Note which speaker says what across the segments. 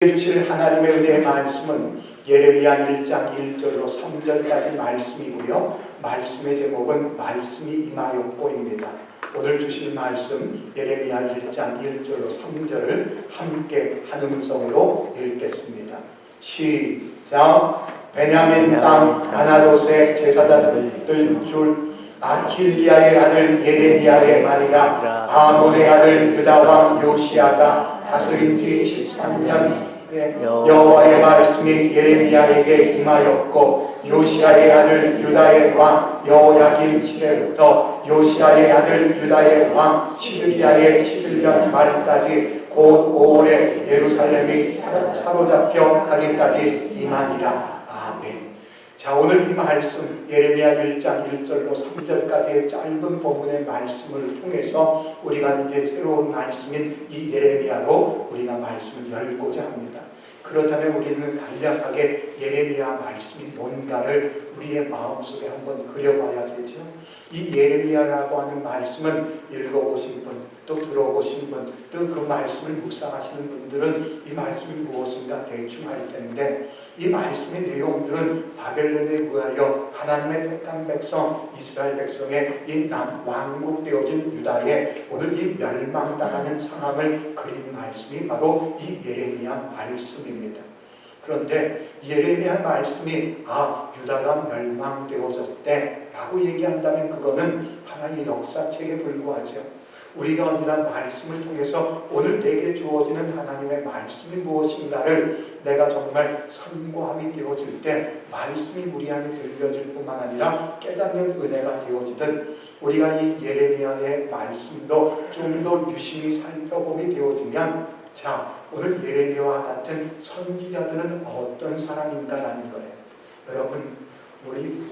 Speaker 1: 주실 하나님의 은혜의 말씀은 예레미야 1장 1절로 3절까지 말씀이고요. 말씀의 제목은 말씀이 임하였고입니다. 오늘 주실 말씀 예레미야 1장 1절로 3절을 함께 한 음성으로 읽겠습니다. 시작. 베냐민 땅 아나롯의 제사장들 줄 아킬기야의 아들 예레미야의 말이라. 아몬의 아들 유다 왕 요시야가 다스린 지 13년 여호와의 말씀이 예레미야에게 임하였고, 요시야의 아들 유다의 왕 여호야김 시대부터 요시야의 아들 유다의 왕 시드기야의 11년 말까지 곧 5월에 예루살렘이 사로잡혀 가기까지 임하니라. 아멘. 자, 오늘 이 말씀 예레미야 1장 1절로 3절까지의 짧은 본문의 말씀을 통해서 우리가 이제 새로운 말씀인 이 예레미야로 우리가 말씀을 열고자 합니다. 그렇다면 우리는 간략하게 예레미야 말씀이 뭔가를 우리의 마음속에 한번 그려봐야 되죠. 이 예레미야라고 하는 말씀은 읽어보신 분, 또 들어보신 분, 또 그 말씀을 묵상하시는 분들은 이 말씀이 무엇인가 대충 알 텐데, 이 말씀의 내용들은 바벨론에 의하여 하나님의 택한 백성 이스라엘 백성의 이 왕국되어진 유다의 오늘 이 멸망당하는 상황을 그린 말씀이 바로 이 예레미야 말씀입니다. 그런데 예레미야 말씀이 유다가 멸망되어졌대 라고 얘기한다면 그거는 하나의 역사책에 불과하죠. 우리가 언제나 말씀을 통해서 오늘 내게 주어지는 하나님의 말씀이 무엇인가를 내가 정말 선고함이 되어질 때 말씀이 우리 안에 들려질 뿐만 아니라 깨닫는 은혜가 되어지듯 우리가 이 예레미야의 말씀도 좀 더 유심히 살펴봄이 되어지면, 자, 오늘 예레미야와 같은 선지자들은 어떤 사람인가라는 거예요. 여러분,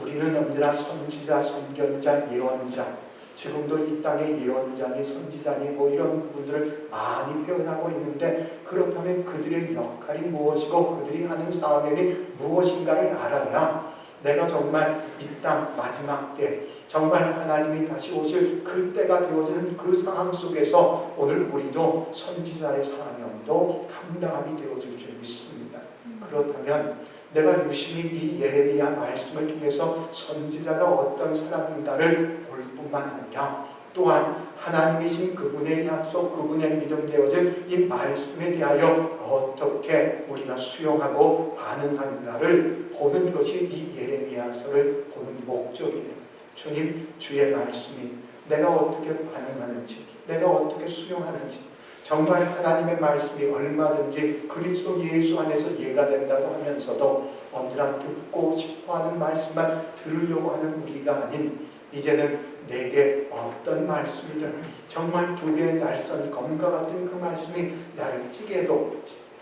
Speaker 1: 우리는 언제나 선지자, 선견자, 예언자, 지금도 이 땅의 예언자니 선지자니 이런 분들을 많이 표현하고 있는데, 그렇다면 그들의 역할이 무엇이고 그들이 하는 사명이 무엇인가를 알아야 내가 정말 이 땅 마지막 때 정말 하나님이 다시 오실 그때가 되어지는 그 상황 속에서 오늘 우리도 선지자의 사명도 감당함이 되어질 줄 믿습니다. 그렇다면 내가 유심히 이 예레미야 말씀을 통해서 선지자가 어떤 사람인가를 볼 뿐만 아니라 또한 하나님이신 그분의 약속, 그분의 믿음 되어진 이 말씀에 대하여 어떻게 우리가 수용하고 반응하는가를 보는 것이 이 예레미야서를 보는 목적이에요. 주님, 주의 말씀이 내가 어떻게 반응하는지, 내가 어떻게 수용하는지, 정말 하나님의 말씀이 얼마든지 그리스도 예수 안에서 이해가 된다고 하면서도 언제나 듣고 싶어하는 말씀만 들으려고 하는 우리가 아닌, 이제는 내게 어떤 말씀이든 정말 두 개의 날선 검과 같은 그 말씀이 나를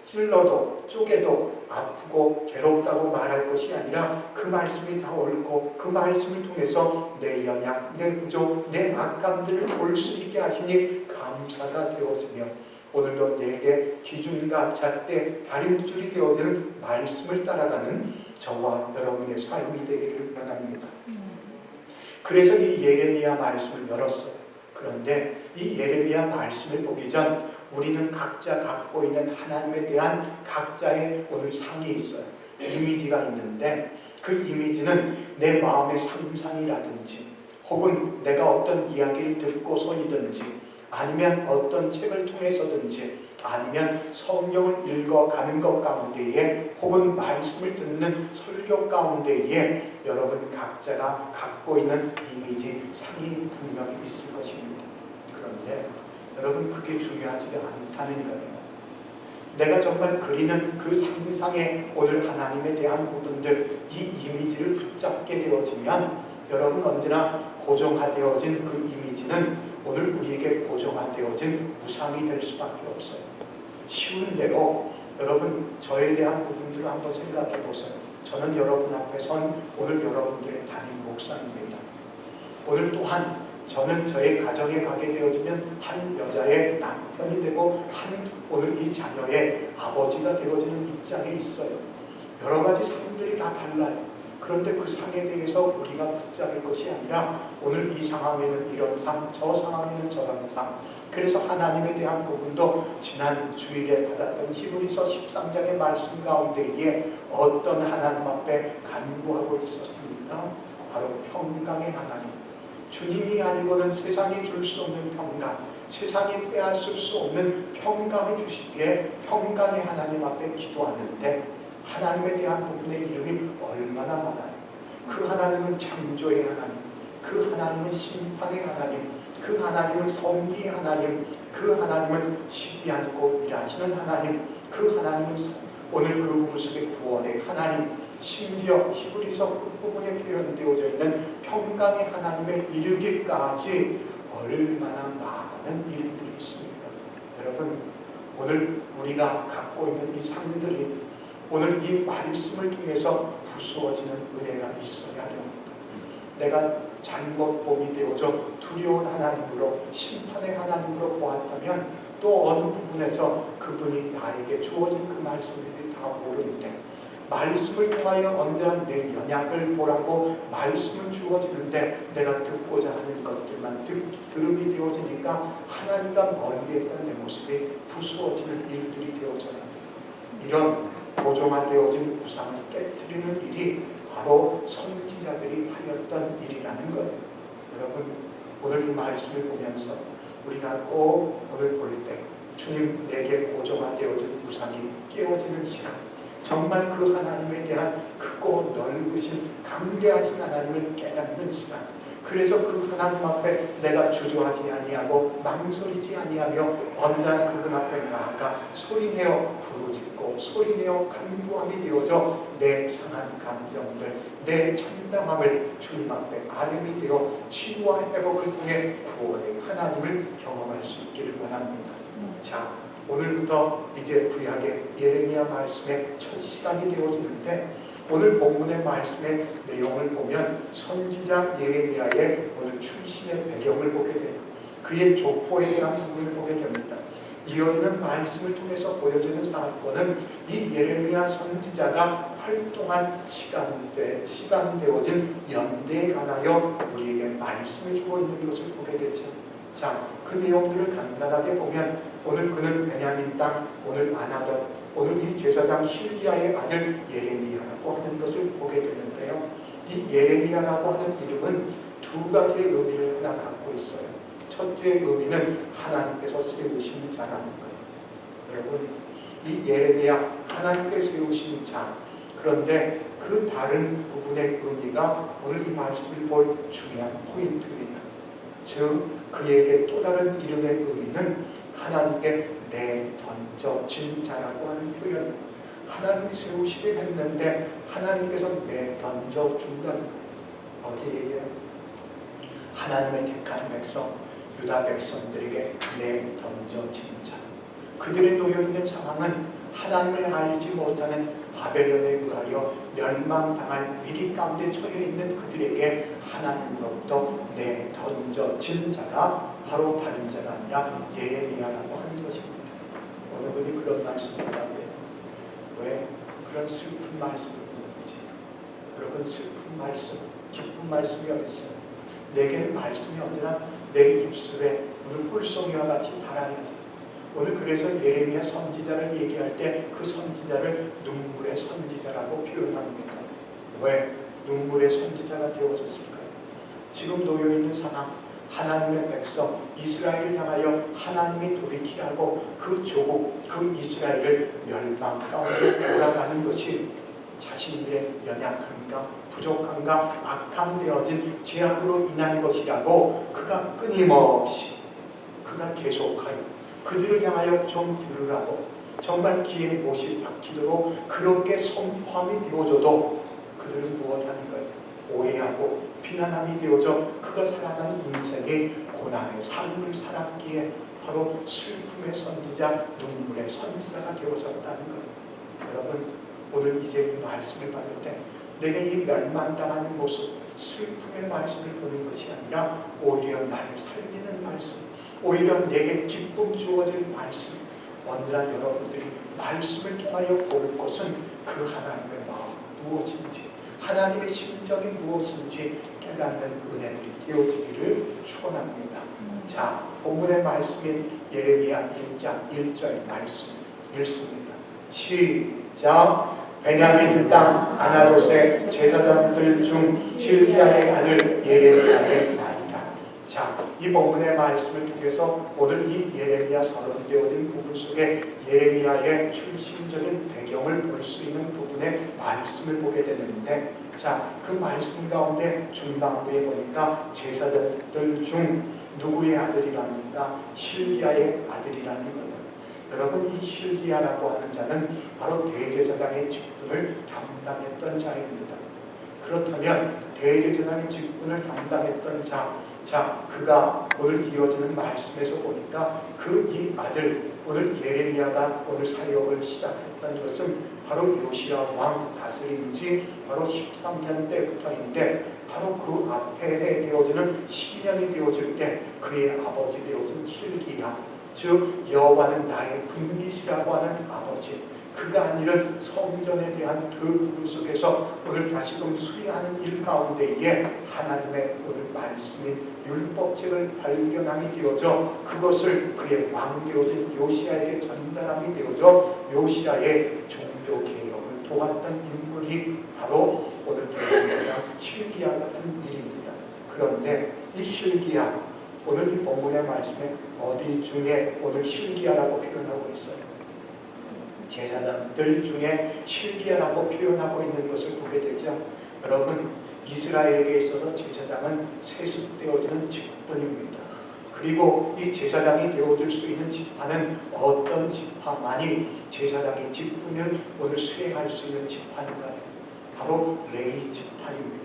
Speaker 1: 찔러도 쪼개도 아프고 괴롭다고 말할 것이 아니라 그 말씀이 다 옳고 그 말씀을 통해서 내 연약, 내 부족, 내 악감들을 볼 수 있게 하시니 감사가 되어지며, 오늘도 내게 기준과 잣대, 다림줄이 되어지는 말씀을 따라가는 저와 여러분의 삶이 되기를 원합니다. 그래서 이 예레미야 말씀을 열었어요. 그런데 이 예레미야 말씀을 보기 전 우리는 각자 갖고 있는 하나님에 대한 각자의 오늘 상이 있어요. 이미지가 있는데 그 이미지는 내 마음의 상상이라든지 혹은 내가 어떤 이야기를 듣고서이든지 아니면 어떤 책을 통해서든지 아니면 성경을 읽어가는 것 가운데에 혹은 말씀을 듣는 설교 가운데에 여러분 각자가 갖고 있는 이미지, 상이 분명히 있을 것입니다. 그런데 여러분 그게 중요하지가 않다는 거예요. 내가 정말 그리는 그 상상에 오늘 하나님에 대한 부분들, 이 이미지를 붙잡게 되어지면 여러분 언제나 고정화되어진 그 이미지는 오늘 우리에게 고정화되어진 우상이 될 수밖에 없어요. 쉬운 대로 여러분 저에 대한 부분들을 한번 생각해 보세요. 저는 여러분 앞에 선 오늘 여러분들의 담임 목사입니다. 오늘 또한 저는 저의 가정에 가게 되어지면 한 여자의 남편이 되고 오늘 이 자녀의 아버지가 되어지는 입장에 있어요. 여러 가지 사람들이 다 달라요. 그런데 그 상에 대해서 우리가 붙잡을 것이 아니라 오늘 이 상황에는 이런 상, 저 상황에는 저런 상. 그래서 하나님에 대한 부분도 지난 주일에 받았던 히브리서 13장의 말씀 가운데에 어떤 하나님 앞에 간구하고 있었습니까? 바로 평강의 하나님. 주님이 아니고는 세상이 줄 수 없는 평강, 세상이 빼앗을 수 없는 평강을 주시기에 평강의 하나님 앞에 기도하는데 하나님에 대한 부분의 이름이 얼마나 많아요. 그 하나님은 창조의 하나님, 그 하나님은 심판의 하나님, 그 하나님은 섭리의 하나님, 그 하나님은 쉬지 않고 일하시는 하나님, 그 하나님은 오늘 그 모습의 구원의 하나님, 심지어 히브리서 끝부분에 표현되어져 있는 평강의 하나님에 이르기까지 얼마나 많은 일들이 있습니까? 여러분, 오늘 우리가 갖고 있는 이 상들이 오늘 이 말씀을 통해서 부수어지는 은혜가 있어야 됩니다. 내가 잘못범이 되어져 두려운 하나님으로 심판의 하나님으로 보았다면 또 어느 부분에서 그분이 나에게 주어진 그 말씀들이 다 모르는데 말씀을 통하여 언제나 내 연약을 보라고 말씀은 주어지는데 내가 듣고자 하는 것들만 들음이 되어지니까 하나님과 멀리 있던 내 모습이 부수어지는 일들이 되어져야 돼요. 이런 고정화되어진 우상을 깨뜨리는 일이 바로 선지자들이 하였던 일이라는 거예요. 여러분, 오늘 이 말씀을 보면서 우리가 꼭 오늘 볼 때 주님 내게 고정화되어진 우상이 깨어지는 시간, 정말 그 하나님에 대한 크고 넓으신 강대하신 하나님을 깨닫는 시간, 그래서 그 하나님 앞에 내가 주저하지 아니하고 망설이지 아니하며 언제나 그분 앞에 나아가 소리내어 부르짖고 소리내어 간구함이 되어져 내 상한 감정들, 내 참담함을 주님 앞에 아뢰이 되어 치유와 회복을 통해 구원의 하나님을 경험할 수 있기를 원합니다. 자, 오늘부터 이제 구약의 예레미야 말씀의 첫 시간이 되어지는데 오늘 본문의 말씀의 내용을 보면 선지자 예레미야의 오늘 출신의 배경을 보게 돼요. 그의 족보에 대한 부분을 보게 됩니다. 이어지는 말씀을 통해서 보여주는 사건은 이 예레미야 선지자가 활동한 시간되어진 연대에 관하여 우리에게 말씀을 주고 있는 것을 보게 되죠. 자, 그 내용들을 간단하게 보면 오늘 그는 베냐민 땅, 오늘 아나덧, 오늘 이 제사장 hil기야의 아들 예레미야라고 하는 것을 보게 되는데요. 이 예레미야라고 하는 이름은 두 가지의 의미를 하나 갖고 있어요. 첫째 의미는 하나님께서 세우신 자라는 거예요. 여러분, 이 예레미야 하나님께 세우신 자, 그런데 그 다른 부분의 의미가 오늘 이 말씀을 볼 중요한 포인트입니다. 즉 그에게 또 다른 이름의 의미는 하나님께 내던져진 자라고 하는 표현. 하나님이 세우시게 했는데 하나님께서 내던져준다는 어디에? 하나님의 택한 백성, 유다 백성들에게 내던져진 자. 그들의 놓여있는 상황은 하나님을 알지 못하는 바벨론에 의하여 멸망당할 위기 가운데 처해있는 그들에게 하나님으로부터 내던져진 자가 바로 다른 자가 아니라 예레미야라고 하는 것입니다. 어느 분이 그런 말씀을 하고요. 왜 그런 슬픈 말씀을 듣는지. 여러분, 슬픈 말씀, 기쁜 말씀이 어디 있어요? 내게는 말씀이 언제나 내 입술에 오늘 꿀송이와 같이 달아야 돼. 오늘 그래서 예레미야 선지자를 얘기할 때 그 선지자를 눈물의 선지자라고 표현합니다. 왜 눈물의 선지자가 되어졌을까요? 지금 놓여있는 상황, 하나님의 백성 이스라엘을 향하여 하나님이 돌이키라고 그 조국, 그 이스라엘을 멸망 가운데 돌아가는 것이 자신들의 연약함과 부족함과 악함되어진 죄악으로 인한 것이라고 그가 끊임없이 그가 계속하여 그들을 향하여 좀 들으라고 정말 귀에 못이 박히도록 그렇게 선포함이 되어져도 그들은 무엇하는 거예요? 오해하고 비난함이 되어져 그가 살아간 인생이 고난의 삶을 살았기에 바로 슬픔의 선지자, 눈물의 선지자가 되어졌다는 거예요. 여러분, 오늘 이제 이 말씀을 받을 때 내게 이 멸망당하는 모습, 슬픔의 말씀을 보는 것이 아니라 오히려 나를 살리는 말씀, 오히려 내게 기쁨 주어질 말씀, 언제나 여러분들이 말씀을 통하여 볼 것은 그 하나님의 마음 무엇인지, 하나님의 심정이 무엇인지 깨닫는 은혜들이 되어지기를 축원합니다. 자, 본문의 말씀인 예레미야 1장 1절 말씀 읽습니다. 시작. 베냐민 땅 아나돗의 제사장들 중 hilkiah의 아들 예레미야의 말이라. 자, 이 본문의 말씀을 통해서 오늘 이 예레미야 서론되어진 부분 속에 예레미야의 출신적인 배경을 볼 수 있는 부분의 말씀을 보게 되는데, 자, 그 말씀 가운데 중반부에 보니까 제사장들 중 누구의 아들이랍니까? hilkiah의 아들이라는 거예요. 여러분, 이 hilkiah라고 하는 자는 바로 대제사장의 직분을 담당했던 자입니다. 그렇다면 대제사장의 직분을 담당했던 자, 그가 오늘 이어지는 말씀에서 보니까 그 이 아들, 오늘 예레미야가 오늘 사역을 시작했던 것은 바로 요시야 왕 다스린 지 바로 13년 때부터인데, 바로 그 앞에 되어지는 12년이 되어질 때 그의 아버지 되어진 hilkiah, 즉 여호와는 나의 분깃이라고 하는 아버지, 그가 아니른 성전에 대한 그 부분 속에서 오늘 다시금 수리하는 일 가운데에 하나님의 오늘 말씀인 율법책을 발견함이 되어져 그것을 그의 왕 되어진 요시야에게 전달함이 되어져 요시야의 종교개혁을 도왔던 인물이 바로 오늘 대제사장 hilkiah 같은 일입니다. 그런데 이 hilkiah, 오늘 이 본문의 말씀에 어디 중에 오늘 hilkiah라고 표현하고 있어요? 제사장들 중에 hilkiah라고 표현하고 있는 것을 보게 되죠. 여러분, 이스라엘에게 있어서 제사장은 세습되어지는 직분입니다. 그리고 이 제사장이 되어질 수 있는 지파는 어떤 지파만이 제사장의 직분을 오늘 수행할 수 있는 지파인가요? 바로 레위 지파입니다.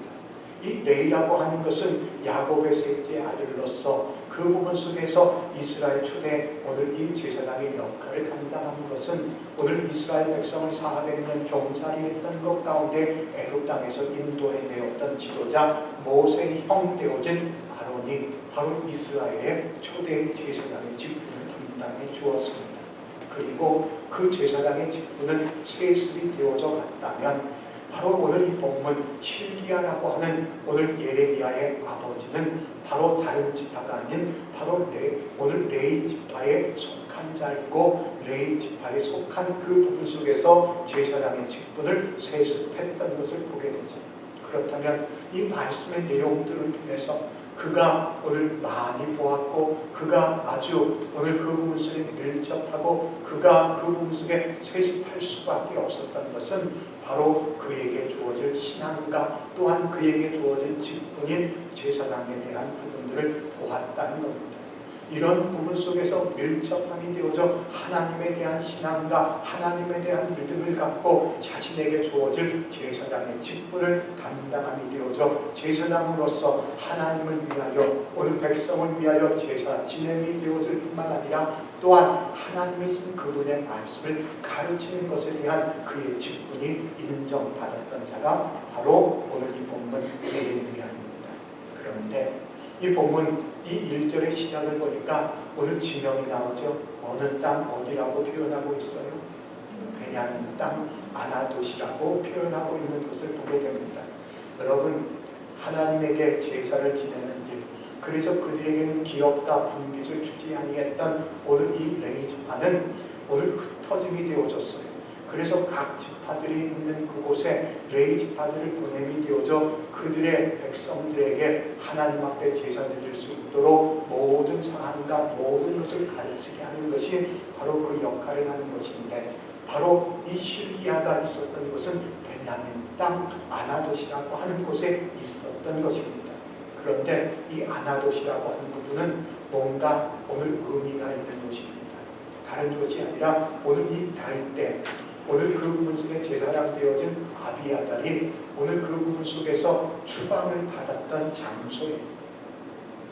Speaker 1: 이 레위라고 하는 것은 야곱의 셋째 아들로서 그 부분 속에서 이스라엘 초대 오늘 이 제사장의 역할을 감당하는 것은 오늘 이스라엘 백성을 400년 종살이했던 것 가운데 애굽 땅에서 인도해 내었던 지도자 모세의 형 되어진 아론이 바로 이스라엘의 초대 제사장의 직분을 담당해 주었습니다. 그리고 그 제사장의 직분은 세습이 되어져 갔다면 바로 오늘 이 본문 hilkiah라고 하는 오늘 예레미야의 아버지는 바로 다른 지파가 아닌 바로 오늘 레위 지파에 속한 자이고, 레위 지파에 속한 그 부분 속에서 제사장의 직분을 세습했던 것을 보게 되죠. 그렇다면 이 말씀의 내용들을 통해서 그가 오늘 많이 보았고, 그가 아주 오늘 그 부분 속에 밀접하고, 그가 그 부분 속에 세습할 수밖에 없었던 것은 바로 그에게 주어질 신앙과 또한 그에게 주어진 직분인 제사장에 대한 부분들을 보았다는 겁니다. 이런 부분 속에서 밀접함이 되어져 하나님에 대한 신앙과 하나님에 대한 믿음을 갖고 자신에게 주어질 제사장의 직분을 담당함이 되어져 제사장으로서 하나님을 위하여 오늘 백성을 위하여 제사 진행이 되어질 뿐만 아니라 또한 하나님이신 그분의 말씀을 가르치는 것에 대한 그의 직분이 인정받았던 자가 바로 오늘 이 본문 예레미야입니다. 그런데 이 본문 이 1절의 시작을 보니까 오늘 지명이 나오죠. 어느 땅 어디라고 표현하고 있어요? 베냐민 땅 아나돗이라고 표현하고 있는 것을 보게 됩니다. 여러분, 하나님에게 제사를 지내는 일, 그래서 그들에게는 기업과 분깃을 주지 아니했던 오늘 이 레위 지파는 오늘 흩어짐이 되어졌어요. 그래서 각 지파들이 있는 그곳에 레위 지파들을 보냄이 되어져 그들의 백성들에게 하나님 앞에 제사 드릴 수 있도록 모든 상황과 모든 것을 가르치게 하는 것이 바로 그 역할을 하는 것인데, 바로 이 hilkiah가 있었던 것은 베냐민 땅 아나돗이라고 하는 곳에 있었던 것입니다. 그런데 이 아나돗이라고 하는 부분은 뭔가 오늘 의미가 있는 것입니다. 다른 것이 아니라 오늘 이 다윗 때 오늘 그 부분 속에 제사장 되어진 아비아달이 오늘 그 부분 속에서 추방을 받았던 장소예요.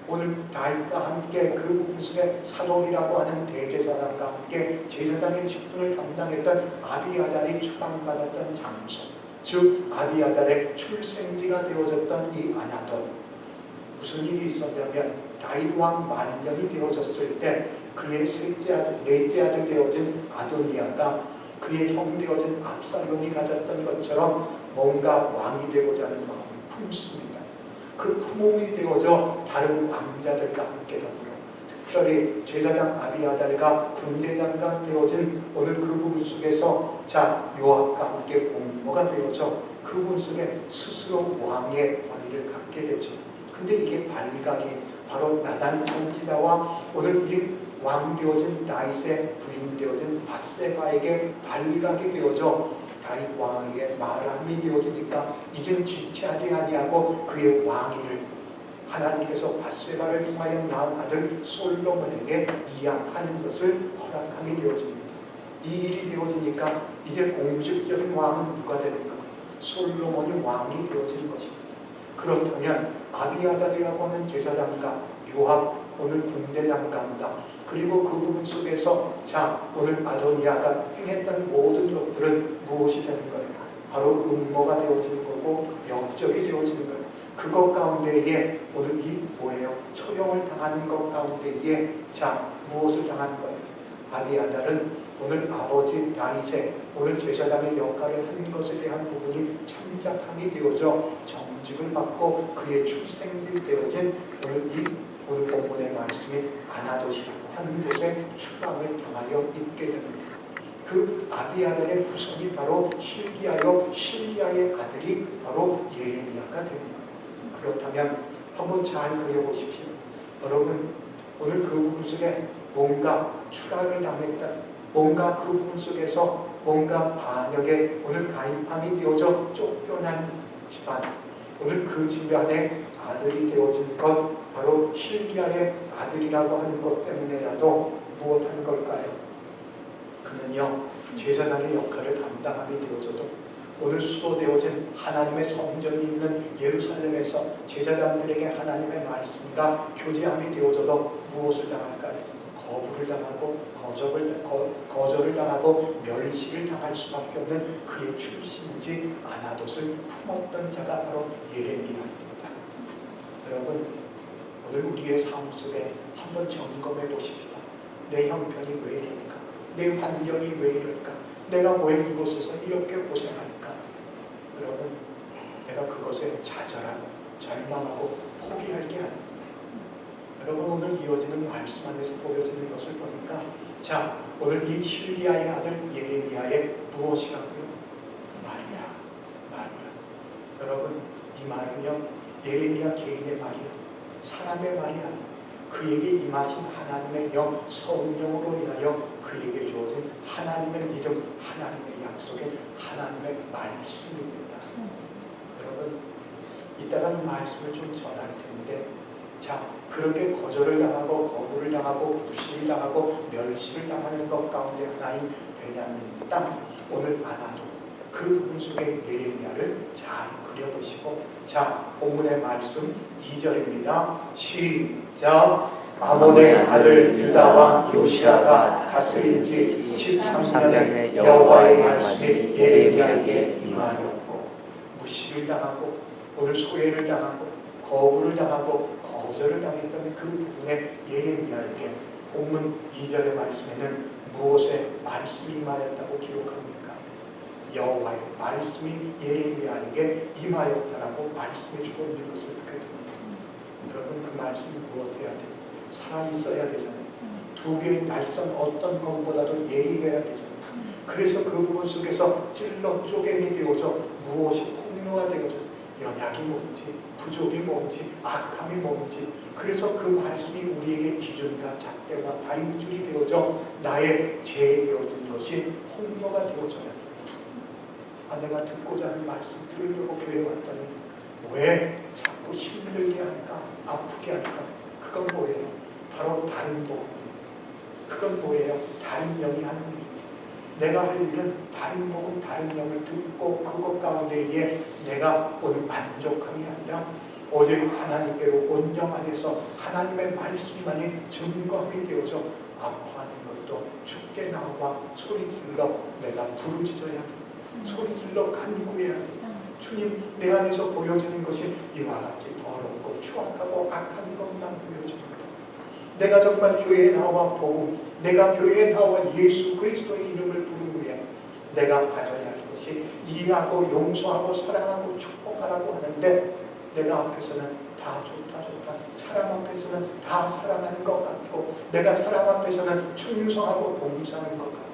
Speaker 1: 오늘 다윗과 함께 그 부분 속에 사독이라고 하는 대제사장과 함께 제사장의 직분을 담당했던 아비아달이 추방받았던 장소, 즉 아비아달의 출생지가 되어졌던 이 아나돗. 무슨 일이 있었냐면 다윗 왕 만년이 되어졌을 때 그의 넷째 아들 되어진 아도니아가 그의 형 되어진 압살롬이 가졌던 것처럼 뭔가 왕이 되고자 하는 마음을 품습니다. 그 품음이 되어져 다른 왕자들과 함께 더불어 특별히 제사장 아비아달과 군대장관 되어진 오늘 그 부분 속에서 요압과 함께 공모가 되어져 그분 속에 스스로 왕의 권위를 갖게 되죠. 근데 이게 발각이 바로 나단 선지자와 오늘 이 왕 되어진 다윗의 부인 되어진 밧세바에게 발각이 되어져 다윗 왕에게 말함이 되어지니까 이젠 지체하지 아니하고 그의 왕위를 하나님께서 밧세바를 통하여 낳은 아들 솔로몬에게 이양하는 것을 허락함이 되어집니다. 이 일이 되어지니까 이제 공식적인 왕은 누가 되는가? 솔로몬이 왕이 되어지는 것입니다. 그렇다면 아비아달이라고 하는 제사장과 요압 오늘 군대 장관과 그리고 그 부분 속에서 오늘 아도니아가 행했던 모든 것들은 무엇이 되는 거예요? 바로 음모가 되어지는 거고 역적이 되어지는 거예요. 그것 가운데에 오늘 이 뭐예요? 처형을 당하는 것 가운데에 무엇을 당하는 거예요? 아비아달은 오늘 아버지 다윗의 오늘 제사장의 역할을 한 것에 대한 부분이 참작함이 되어져 정직을 받고 그의 출생지 되어진 오늘 본문의 말씀이 아나돗이라고 하는 곳에 추방을 당하여 있게 됩니다. 그 아비아달의 후손이 바로 실기야의 아들이 바로 예레미야가 됩니다. 그렇다면 한번 잘 그려보십시오. 여러분 오늘 그 부분 속에 뭔가 추락을 당했다. 뭔가 그 부분 속에서 뭔가 반역에 오늘 가입함이 되어져 쫓겨난 집안. 오늘 그 집안의 아들이 되어진 것 바로 실기야의 아들이라고 하는 것 때문에라도 무엇한 걸까요? 그는요 제사장의 역할을 담당함이 되어져도 오늘 수도되어진 하나님의 성전이 있는 예루살렘에서 제사장들에게 하나님의 말씀과 교제함이 되어져도 무엇을 당할까요? 거부를 당하고 거절을 당하고 멸시를 당할 수밖에 없는 그의 출신지 아나돗을 품었던 자가 바로 예레미야입니다. 여러분 오늘 우리의 삶 속에 한번 점검해 보십시다. 내 형편이 왜 이럴까? 내 환경이 왜 이럴까? 내가 왜 이곳에서 이렇게 고생할까? 여러분 내가 그것에 좌절하고 절망하고 포기할 게 아닙니다. 여러분 오늘 이어지는 말씀 안에서 보여지는 것을 보니까 오늘 이 실기야의 아들 예레미야의 무엇이라고요? 말이야. 여러분 이 말은요 예레미야 개인의 말이야. 사람의 말이 아니야. 그에게 임하신 하나님의 영 성령으로 인하여 그에게 주어진 하나님의 믿음 하나님의 약속의 하나님의 말씀입니다. 여러분 이따가 이 말씀을 좀 전할 텐데 그렇게 거절을 당하고 거부를 당하고 무시를 당하고 멸시를 당하는 것 가운데 하나인 베냐민 땅 오늘 아나돗 그 부분 속에 예레미야를 잘 그려보시고 본문의 말씀 2절입니다. 시작. 아몬의 아들 유다와 요시아가 다스린 지 13년에 여호와의 말씀이 예레미야에게 임하였고 무시를 당하고 오늘 소외를 당하고 거부를 당하고 거절을 당했던 그 부분에 예레미야에게 본문 2절의 말씀에는 무엇의 말씀이 임하였다고 기록합니까? 여호와의 말씀이 예레미야에게 임하였다라고 말씀해 주고 있는 것을 보게 됩니다. 여러분 그 말씀이 무엇해야 돼요? 살아있어야 되잖아요. 두 개의 날선 어떤 것보다도 예리해야 되잖아요. 그래서 그 부분 속에서 찔러 쪼개미 되어져 무엇이 폭로가 되어져 연약이 뭔지 부족이 뭔지 악함이 뭔지 그래서 그 말씀이 우리에게 기준과 잣대와 다림줄이 되어져 나의 죄 되어진 것이 폭로가 되어져야 돼요. 내가 듣고자 하는 말씀 들으려고 교회 왔더니 왜 자꾸 힘들게 할까? 아프게 할까? 그건 뭐예요? 바로 다른 복음입니다. 그건 뭐예요? 다른 영이 하는 일입니다. 내가 할 일은 다른 복음, 다른 영을 듣고 그것 가운데에 내가 오늘 만족함이 아니라 오직 하나님께로 온 영 안에서 하나님의 말씀만이 증거함이 되어져 아파하는 것도 죽게 나와 소리 질러 내가 부르짖어야 돼. 소리 질러 간구해야 돼. 주님 내 안에서 보여지는 것이 이와 같이 더럽고 추악하고 악한 것만 보여집니다. 내가 정말 교회에 나와 보고 내가 교회에 나와 예수 그리스도의 이름을 부른 후에 내가 가져야 할 것이 이해하고 용서하고 사랑하고 축복하라고 하는데 내가 앞에서는 다 좋다 사람 앞에서는 다 사랑하는 것 같고 내가 사람 앞에서는 충성하고 봉사하는 것 같은데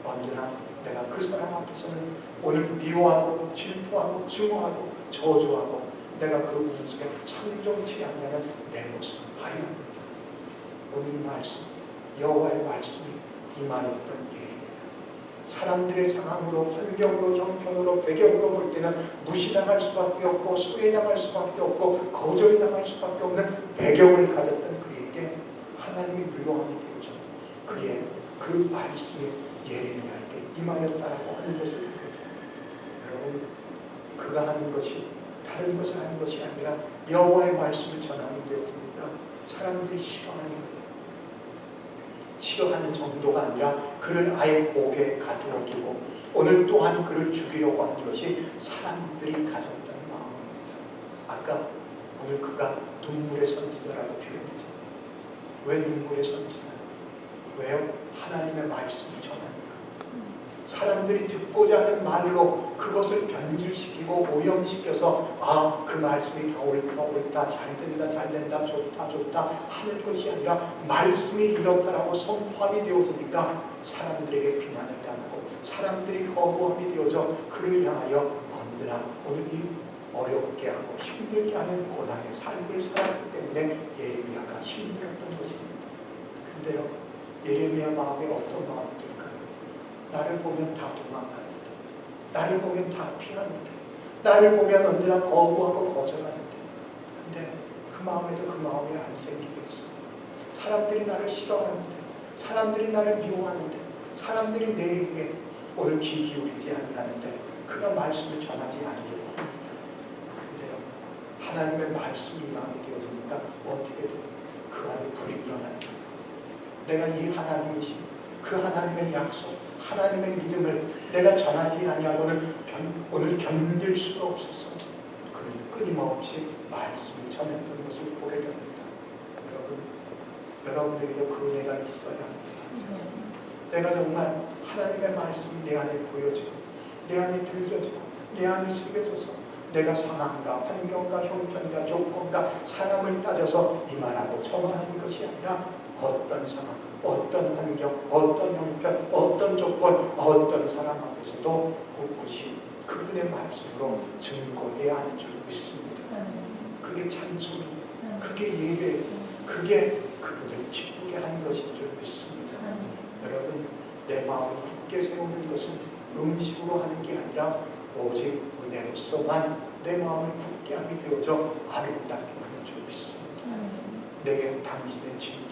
Speaker 1: 언제나 내가 그 사람 앞에서는 오늘 미워하고 질투하고 증오하고 저주하고 내가 그 모습에 상종치 않냐는 내 모습을 봐야 합니다. 오늘 말씀 여호와의 말씀이 임하였던 사람들의 상황으로 환경으로 형편으로 배경으로 볼 때는 무시당할 수밖에 없고 소외당할 수밖에 없고 거절당할 수밖에 없는 배경을 가졌던 그에게 하나님이 물러가게 되어져 그의 그 말씀이 예레미야에게 임하였다라고 하는 것을 보게 돼요. 여러분 그가 하는 것이 다른 것을 하는 것이 아니라 여호와의 말씀을 전하는 되었습니다. 사람들이 싫어하는 정도가 아니라 그를 아예 목에 가두어두고 오늘 또한 그를 죽이려고 하는 것이 사람들이 가졌던 마음입니다. 아까 오늘 그가 눈물의 선지자라고 표현했죠. 왜 눈물의 선지자? 왜요? 하나님의 말씀을 전하니까. 사람들이 듣고자 하는 말로 그것을 변질시키고 오염시켜서 그 말씀이 다 옳다 잘된다 좋다 하는 것이 아니라 말씀이 이렇다라고 선포함이 되어지니까 사람들에게 비난을 당하고 사람들이 거부함이 되어져 그를 향하여 언제나 오늘 이 어렵게 하고 힘들게 하는 고난의 삶을 살았기 때문에 예레미야가 힘들었던 것입니다. 근데요 예레미야 마음에 어떤 마음이 들까요? 나를 보면 다 도망가는데 나를 보면 다 피하는데 나를 보면 언제나 거부하고 거절하는데 근데 그 마음에도 그 마음이 안 생기겠어. 사람들이 나를 싫어하는데 사람들이 나를 미워하는데 사람들이 내게 오늘 귀 기울이지 않는데 그가 말씀을 전하지 않으려고 합니다. 근데요 하나님의 말씀이 마음에 되어지니까 어떻게 돼요? 그 안에 불이 일어나는 거예요. 내가 이 하나님이신 그 하나님의 약속 하나님의 믿음을 내가 전하지 아니하고는 오늘 견딜 수가 없어서 그는 끊임없이 말씀을 전했던 것을 보게 됩니다. 여러분들에게도 그 은혜가 있어야 합니다. 내가 정말 하나님의 말씀이 내 안에 보여지고 내 안에 들려지고 내 안에 새겨져서 내가 상황과 환경과 형편과 조건과 사람을 따져서 이만하고 저만하는 것이 아니라 어떤 상황 어떤 환경, 어떤 형편, 어떤 조건, 어떤 사람 앞에서도 꿋꿋이 그분의 말씀으로 증거해야 하는 줄 믿습니다. 그게 찬송이, 그게 예배, 그게 그분을 기쁘게 하는 것인 줄 믿습니다. 여러분, 내 마음을 굳게 세우는 것은 음식으로 하는 게 아니라 오직 은혜로서만 내 마음을 굳게 하게 되어져 아름답게 하는 줄 믿습니다. 내게 당신의 진리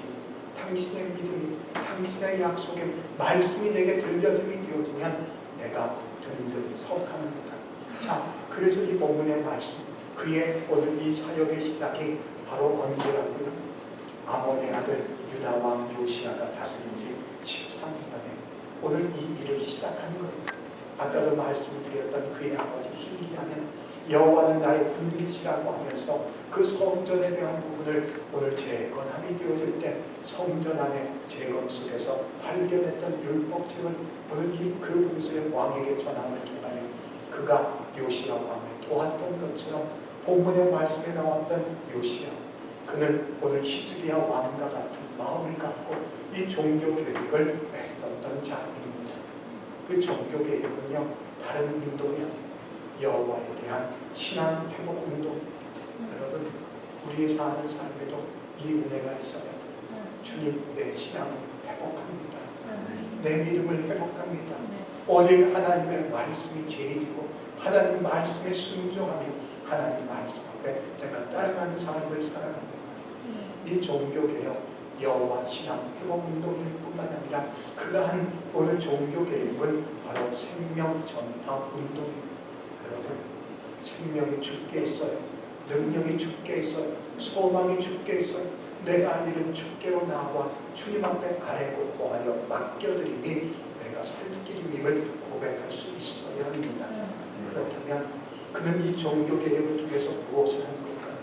Speaker 1: 당신의 믿음이 당신의 약속의 말씀이 내게 들려짐이 되어지면 내가 든든 석합니다. 자, 그래서 이 본문의 말씀 그의 오늘 이 사역의 시작이 바로 언제라고요? 아몬의 아들 유다 왕 요시야가 다스린 지 13년에 오늘 이 일을 시작하는 거예요. 아까도 말씀드렸던 그의 아버지 hil기야는 여호와는 나의 군기시라고 하면서 그 성전에 대한 부분을 오늘 재건함이 되어질 때 성전 안에 재건 속에서 발견했던 율법책을 오늘 이 그 분수의 왕에게 전함을 통하여 그가 요시야 왕을 도왔던 것처럼 본문의 말씀에 나왔던 요시야 그는 오늘 히스기야 왕과 같은 마음을 갖고 이 종교 계획을 애썼던 자입니다. 그 종교 계획은요 다른 운동이 아니에요. 여호와에 대한 신앙 회복 운동. 여러분 우리의 사는 삶에도 이 은혜가 있어야 돼요. 주님 내 신앙을 회복합니다. 내 믿음을 회복합니다. 오직 하나님의 말씀이 제일이고 하나님 말씀에 순종하며 하나님 말씀 앞에 내가 따라가는 삶을 살아갑니다. 이 종교개혁 여호와 신앙 회복 운동일 뿐만 아니라 그가 한 오늘 종교개혁은 바로 생명 전파 운동입니다. 여러분 생명이 죽게 있어요. 능력이 죽게 있어요. 소망이 죽게 있어요. 내가 할 일은 주께로 나와 주님 앞에 아뢰고 구하여 맡겨드리니 내가 살 길임을 고백할 수 있어야 합니다. 그렇다면 그는 이 종교개혁을 통해서 무엇을 한 걸까요?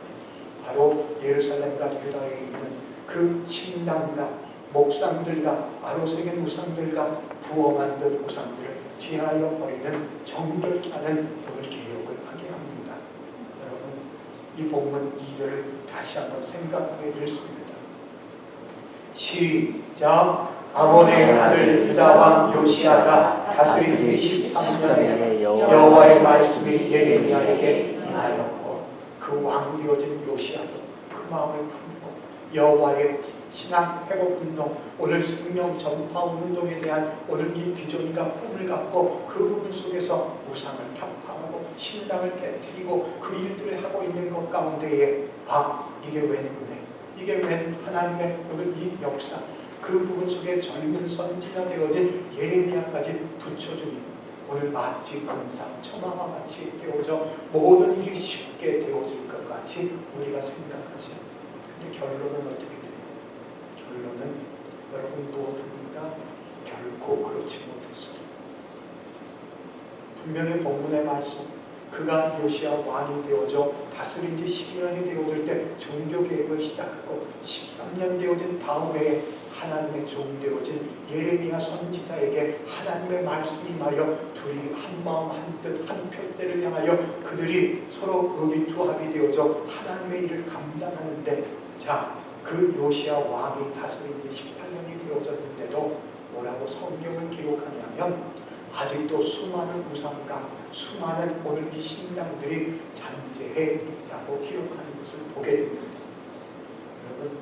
Speaker 1: 바로 예루살렘과 유다에 있는 그 신당과 목상들과 아로새긴 우상들과 부어 만든 우상들을 제하여 버리는 정결케 하는 오늘 개혁을 하게 합니다. 여러분, 이 본문 2절을 다시 한번 생각하게 되었습니다. 시작. 아몬의 아들 유다 왕 요시야가 다스린 지 13년에 여호와의 말씀이 예레미야에게 임하였고 그 왕 되어진 요시야도 그 마음을 품고 여호와의 신앙 회복 운동, 오늘 생명 전파 운동에 대한 오늘 이 비전과 꿈을 갖고 그 부분 속에서 우상을 타파하고 신당을 깨뜨리고 그 일들을 하고 있는 것 가운데에 이게 웬 은혜, 이게 웬 하나님의 오늘 이 역사, 그 부분 속에 젊은 선지자 되어진 예레미야까지 붙여주니 오늘 마치 금상 천하와 같이 되어져 모든 일이 쉽게 되어질 것 같이 우리가 생각하죠. 근데 결론은 어떻게 돼요? 결론은 여러분 무엇입니까? 결코 그렇지 못했어요. 분명히 본문의 말씀, 그가 요시야 왕이 되어져 다스린 지 12년이 되어질 때 종교개혁을 시작하고 13년 되어진 다음 해에 하나님의 종 되어진 예레미야 선지자에게 하나님의 말씀이 임하여 둘이 한마음 한뜻 한 편대를 향하여 그들이 서로 의기투합이 되어져 하나님의 일을 감당하는데, 그 요시야 왕이 다스린 지 18년이 되어졌는데도 뭐라고 성경을 기록하냐면 아직도 수많은 우상과 수많은 오늘 이 신당들이 잔재해 있다고 기록하는 것을 보게 됩니다. 여러분,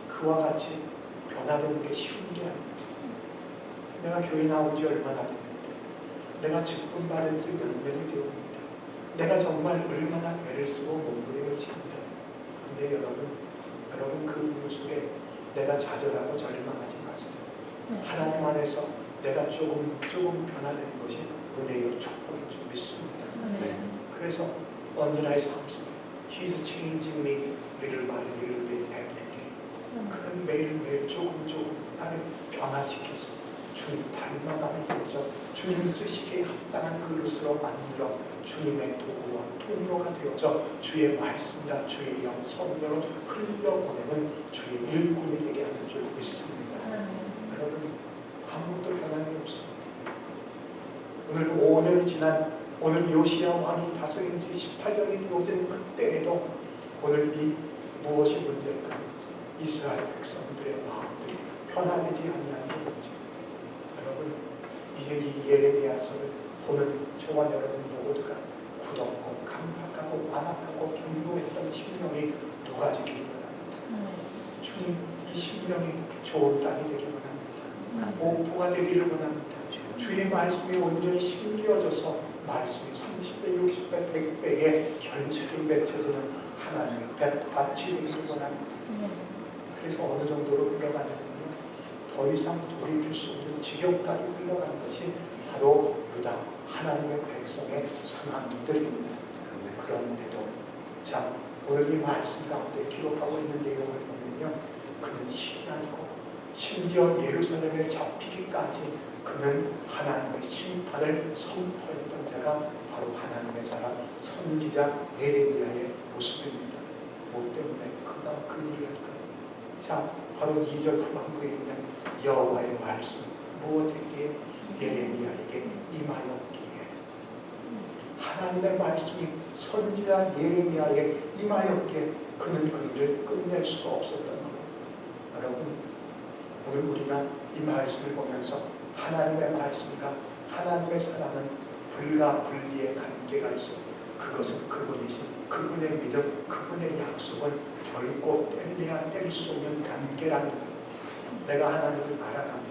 Speaker 1: 그와 같이 변화되는 게 쉬운 게 아닙니다. 내가 교회 나온 지 얼마나 됐는데, 내가 직분 받은 지 몇 년이 되었는데, 내가 정말 얼마나 애를 쓰고 몸부림을 치는데, 근데 여러분 그 부분 속에 내가 좌절하고 절망하지 마세요. 하나님 안에서 내가 조금 변화되는 것이 은혜의 축복인 줄 믿습니다. 그래서 언니나의 삶 속에 He's changing me little by little bit every day. 그는 매일매일 조금 나를 변화시켜서 주님 닮아가는 되어져 주님 쓰시기에 합당한 그릇으로 만들어 주님의 도구와 통로가 되어져 주의 말씀과 주의 영 성령을 흘려보내는 주의 일꾼이 되게 하는 줄 믿습니다. 여러분, 아무것도 변함이 없습니다. 오늘 5년이 지난 오늘 요시야 왕이 다스린 지 18년이 되어진 그때에도 오늘 이 무엇이 문제일까? 이스라엘 백성들의 마음들이 변화되지 아니하는 게 문제. 여러분, 이제 이 예레미야서를 보는 저와 여러분 모두가 굳었고 강팍하고 완악하고 경고했던 심령이 녹아지기를 원합니다. 주님, 이 심령이 좋은 땅이 되기를 원합니다. 오포가 되기를 원합니다. 주의 말씀이 온전히 심기어져서 말씀이 30배, 60배, 100배의 결실을 맺혀주는 하나님의 밭이 되기를 원합니다. 그래서 어느 정도로 흘러가냐면요, 더 이상 돌이킬 수 없는 지경까지 흘러가는 것이 바로 유다 하나님의 백성의 상황들입니다. 그런데도 오늘 이 말씀 가운데 기록하고 있는 내용을 보면요, 그는 쉬지 않고 심지어 예루살렘에 잡히기까지 그는 하나님의 심판을 선포했던 자가 바로 하나님의 사람 선지자 예레미야의 모습입니다. 뭐 때문에 그가 그 일을 할까요? 바로 2절 후반부에 있는 여호와의 말씀 무엇에게? 예레미야에게 임하였기에. 하나님의 말씀이 선지자 예레미야에 임하였기에 그는 그 일을 끝낼 수가 없었던 거예요. 여러분, 오늘 우리가 이 말씀을 보면서 하나님의 말씀과 하나님의 사랑은 불가분리의 관계가 있어. 그것은 그분이신 그분의 믿음, 그분의 약속을 결코 뗄 수 없는 관계라는 거예요. 내가 하나님을 알아가면,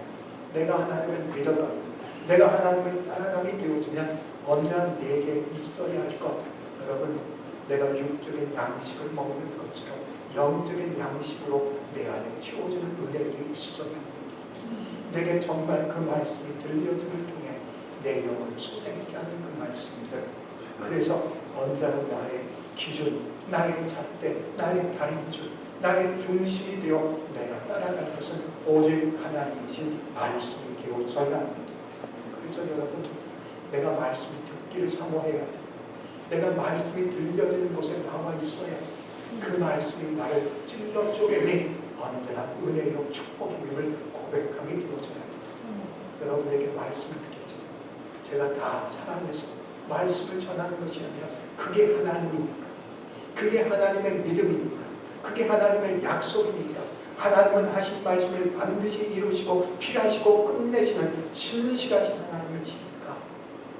Speaker 1: 내가 하나님을 믿어가면, 내가 하나님을 따라가게 되어지면 언제나 내게 있어야 할 것. 여러분, 내가 육적인 양식을 먹는 것처럼 영적인 양식으로 내 안에 채워지는 은혜들이 있어야 합니다. 내게 정말 그 말씀이 들려짐을 통해 내 영을 솟아있게 하는 그 말씀들. 그래서 언제나 나의 기준, 나의 잣대, 나의 다림줄, 나의 중심이 되어 내가 따라갈 것은 오직 하나님이신 말씀이 되어져야 합니다. 그래서 여러분, 내가 말씀을 듣기를 사모해야 돼. 내가 말씀이 들려지는 곳에 나와 있어야 돼. 그 말씀이 나를 찔러 쪼개니 언제나 은혜요 축복의 힘을 고백함이 되어져야 합니다. 여러분에게 말씀을 드리죠. 제가 다 사랑해서 말씀을 전하는 것이 아니라 그게 하나님이니까, 그게 하나님의 믿음이니까, 그게 하나님의 약속이니까, 하나님은 하신 말씀을 반드시 이루시고 필하시고 끝내시는 신실하신 하나님이시니까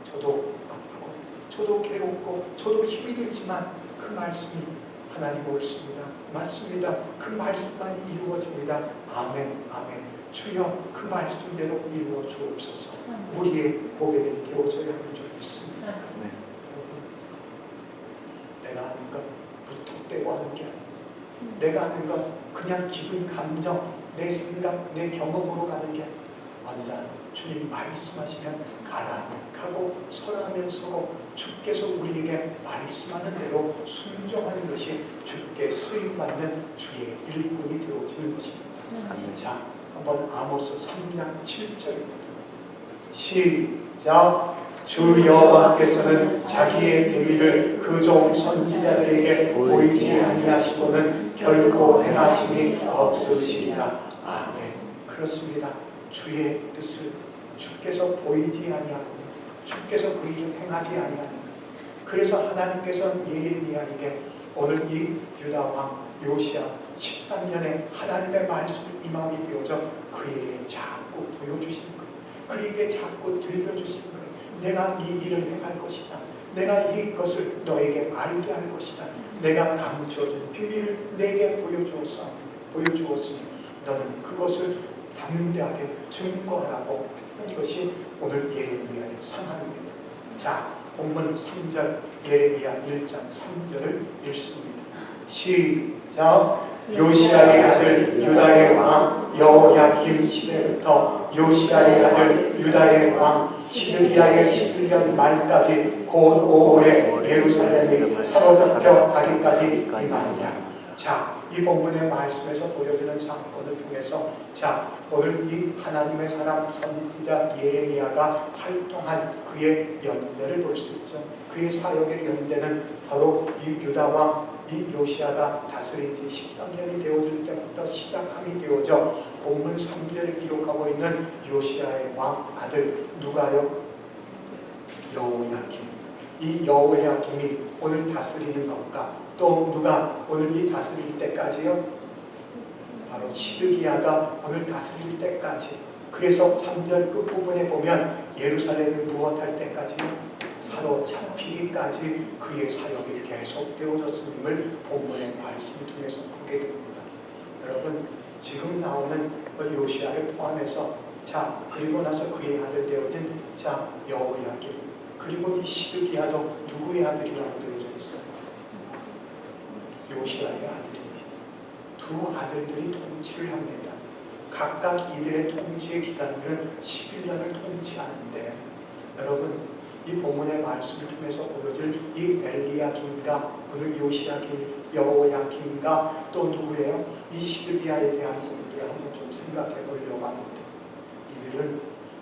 Speaker 1: 저도 아프고 저도 괴롭고 저도 힘이 들지만 그 말씀이 하나님 옳습니다. 맞습니다. 그 말씀만 이루어집니다. 아멘, 아멘. 주여 그 말씀대로 이루어 주옵소서. 우리의 고백이 되어져야 하는 줄 믿습니다. 내가 아는 것 무턱대고 하는 게 아니고, 내가 아는 것 그냥 기분, 감정, 내 생각, 내 경험으로 가는 게 아니라 주님 말씀하시면 가라 가고 서라면 서고 주께서 우리에게 말씀하는 대로 순종하는 것이 주께 쓰임받는 주의 일꾼이 되어지는 것입니다. 자, 한번 아모스 3장 7절입니다. 시작. 주 여호와께서는 자기의 비밀을 그 종 선지자들에게 보이지 아니하시고는 결코 행하심이 없으시리라. 아멘. 그렇습니다. 주의 뜻을 주께서 보이지 아니하고 주께서 그 일을 행하지 아니하는 것. 그래서 하나님께서 예레미야에게 오늘 이 유다 왕 요시야 13년에 하나님의 말씀을 임함이 되어져 그에게 자꾸 보여주시는 것, 그에게 자꾸 들려주시는 것. 내가 이 일을 행할 것이다. 내가 이것을 너에게 알게 할 것이다. 내가 감춰둔 비밀을 내게 보여주었으니 너는 그것을 담대하게 증거하라고 했던 것이 오늘 예레미야의 상황입니다. 자, 본문 3절 예레미야 1장 3절을 읽습니다. 시작. 요시야의 아들 유다의 왕 여호야김 시대부터 요시야의 아들 유다의 왕 시드기야의 11년 말까지 곧 5월에 예루살렘이 사로잡혀 가기까지 이만이라. 자, 이 본문의 말씀에서 보여주는 사건을 통해서 자, 오늘 이 하나님의 사람 선지자 예레미야가 활동한 그의 연대를 볼 수 있죠. 그의 사역의 연대는 바로 이 유다왕 이 요시야가 다스린 지 13년이 되어질 때부터 시작함이 되어져 본문 3절에 기록하고 있는 요시야의 왕 아들 누가요? 여호야김. 이 여호야김이 오늘 다스리는 것과 또 누가 오늘 이 다스릴 때까지요? 바로 시드기야가 오늘 다스릴 때까지. 그래서 3절 끝부분에 보면 예루살렘이 무엇할 때까지요? 사로잡히기까지 그의 사역이 계속되어졌음을 본문의 말씀을 통해서 보게 됩니다. 여러분, 지금 나오는 요시야를 포함해서 자, 그리고 나서 그의 아들 되어진 자 여호야김, 그리고 이 시드기야도 누구의 아들이라고 되어져 있어요? 요시야의 아들입니다. 두 아들들이 통치를 합니다. 각각 이들의 통치의 기간들은 11년을 통치하는데 여러분, 이 본문의 말씀을 통해서 보여줄 이 엘리야김과 오늘 요시야김, 여호야김과 또 누구예요? 이 시드기야에 대한 부분들을 한번 좀 생각해 보려고 합니다. 이들은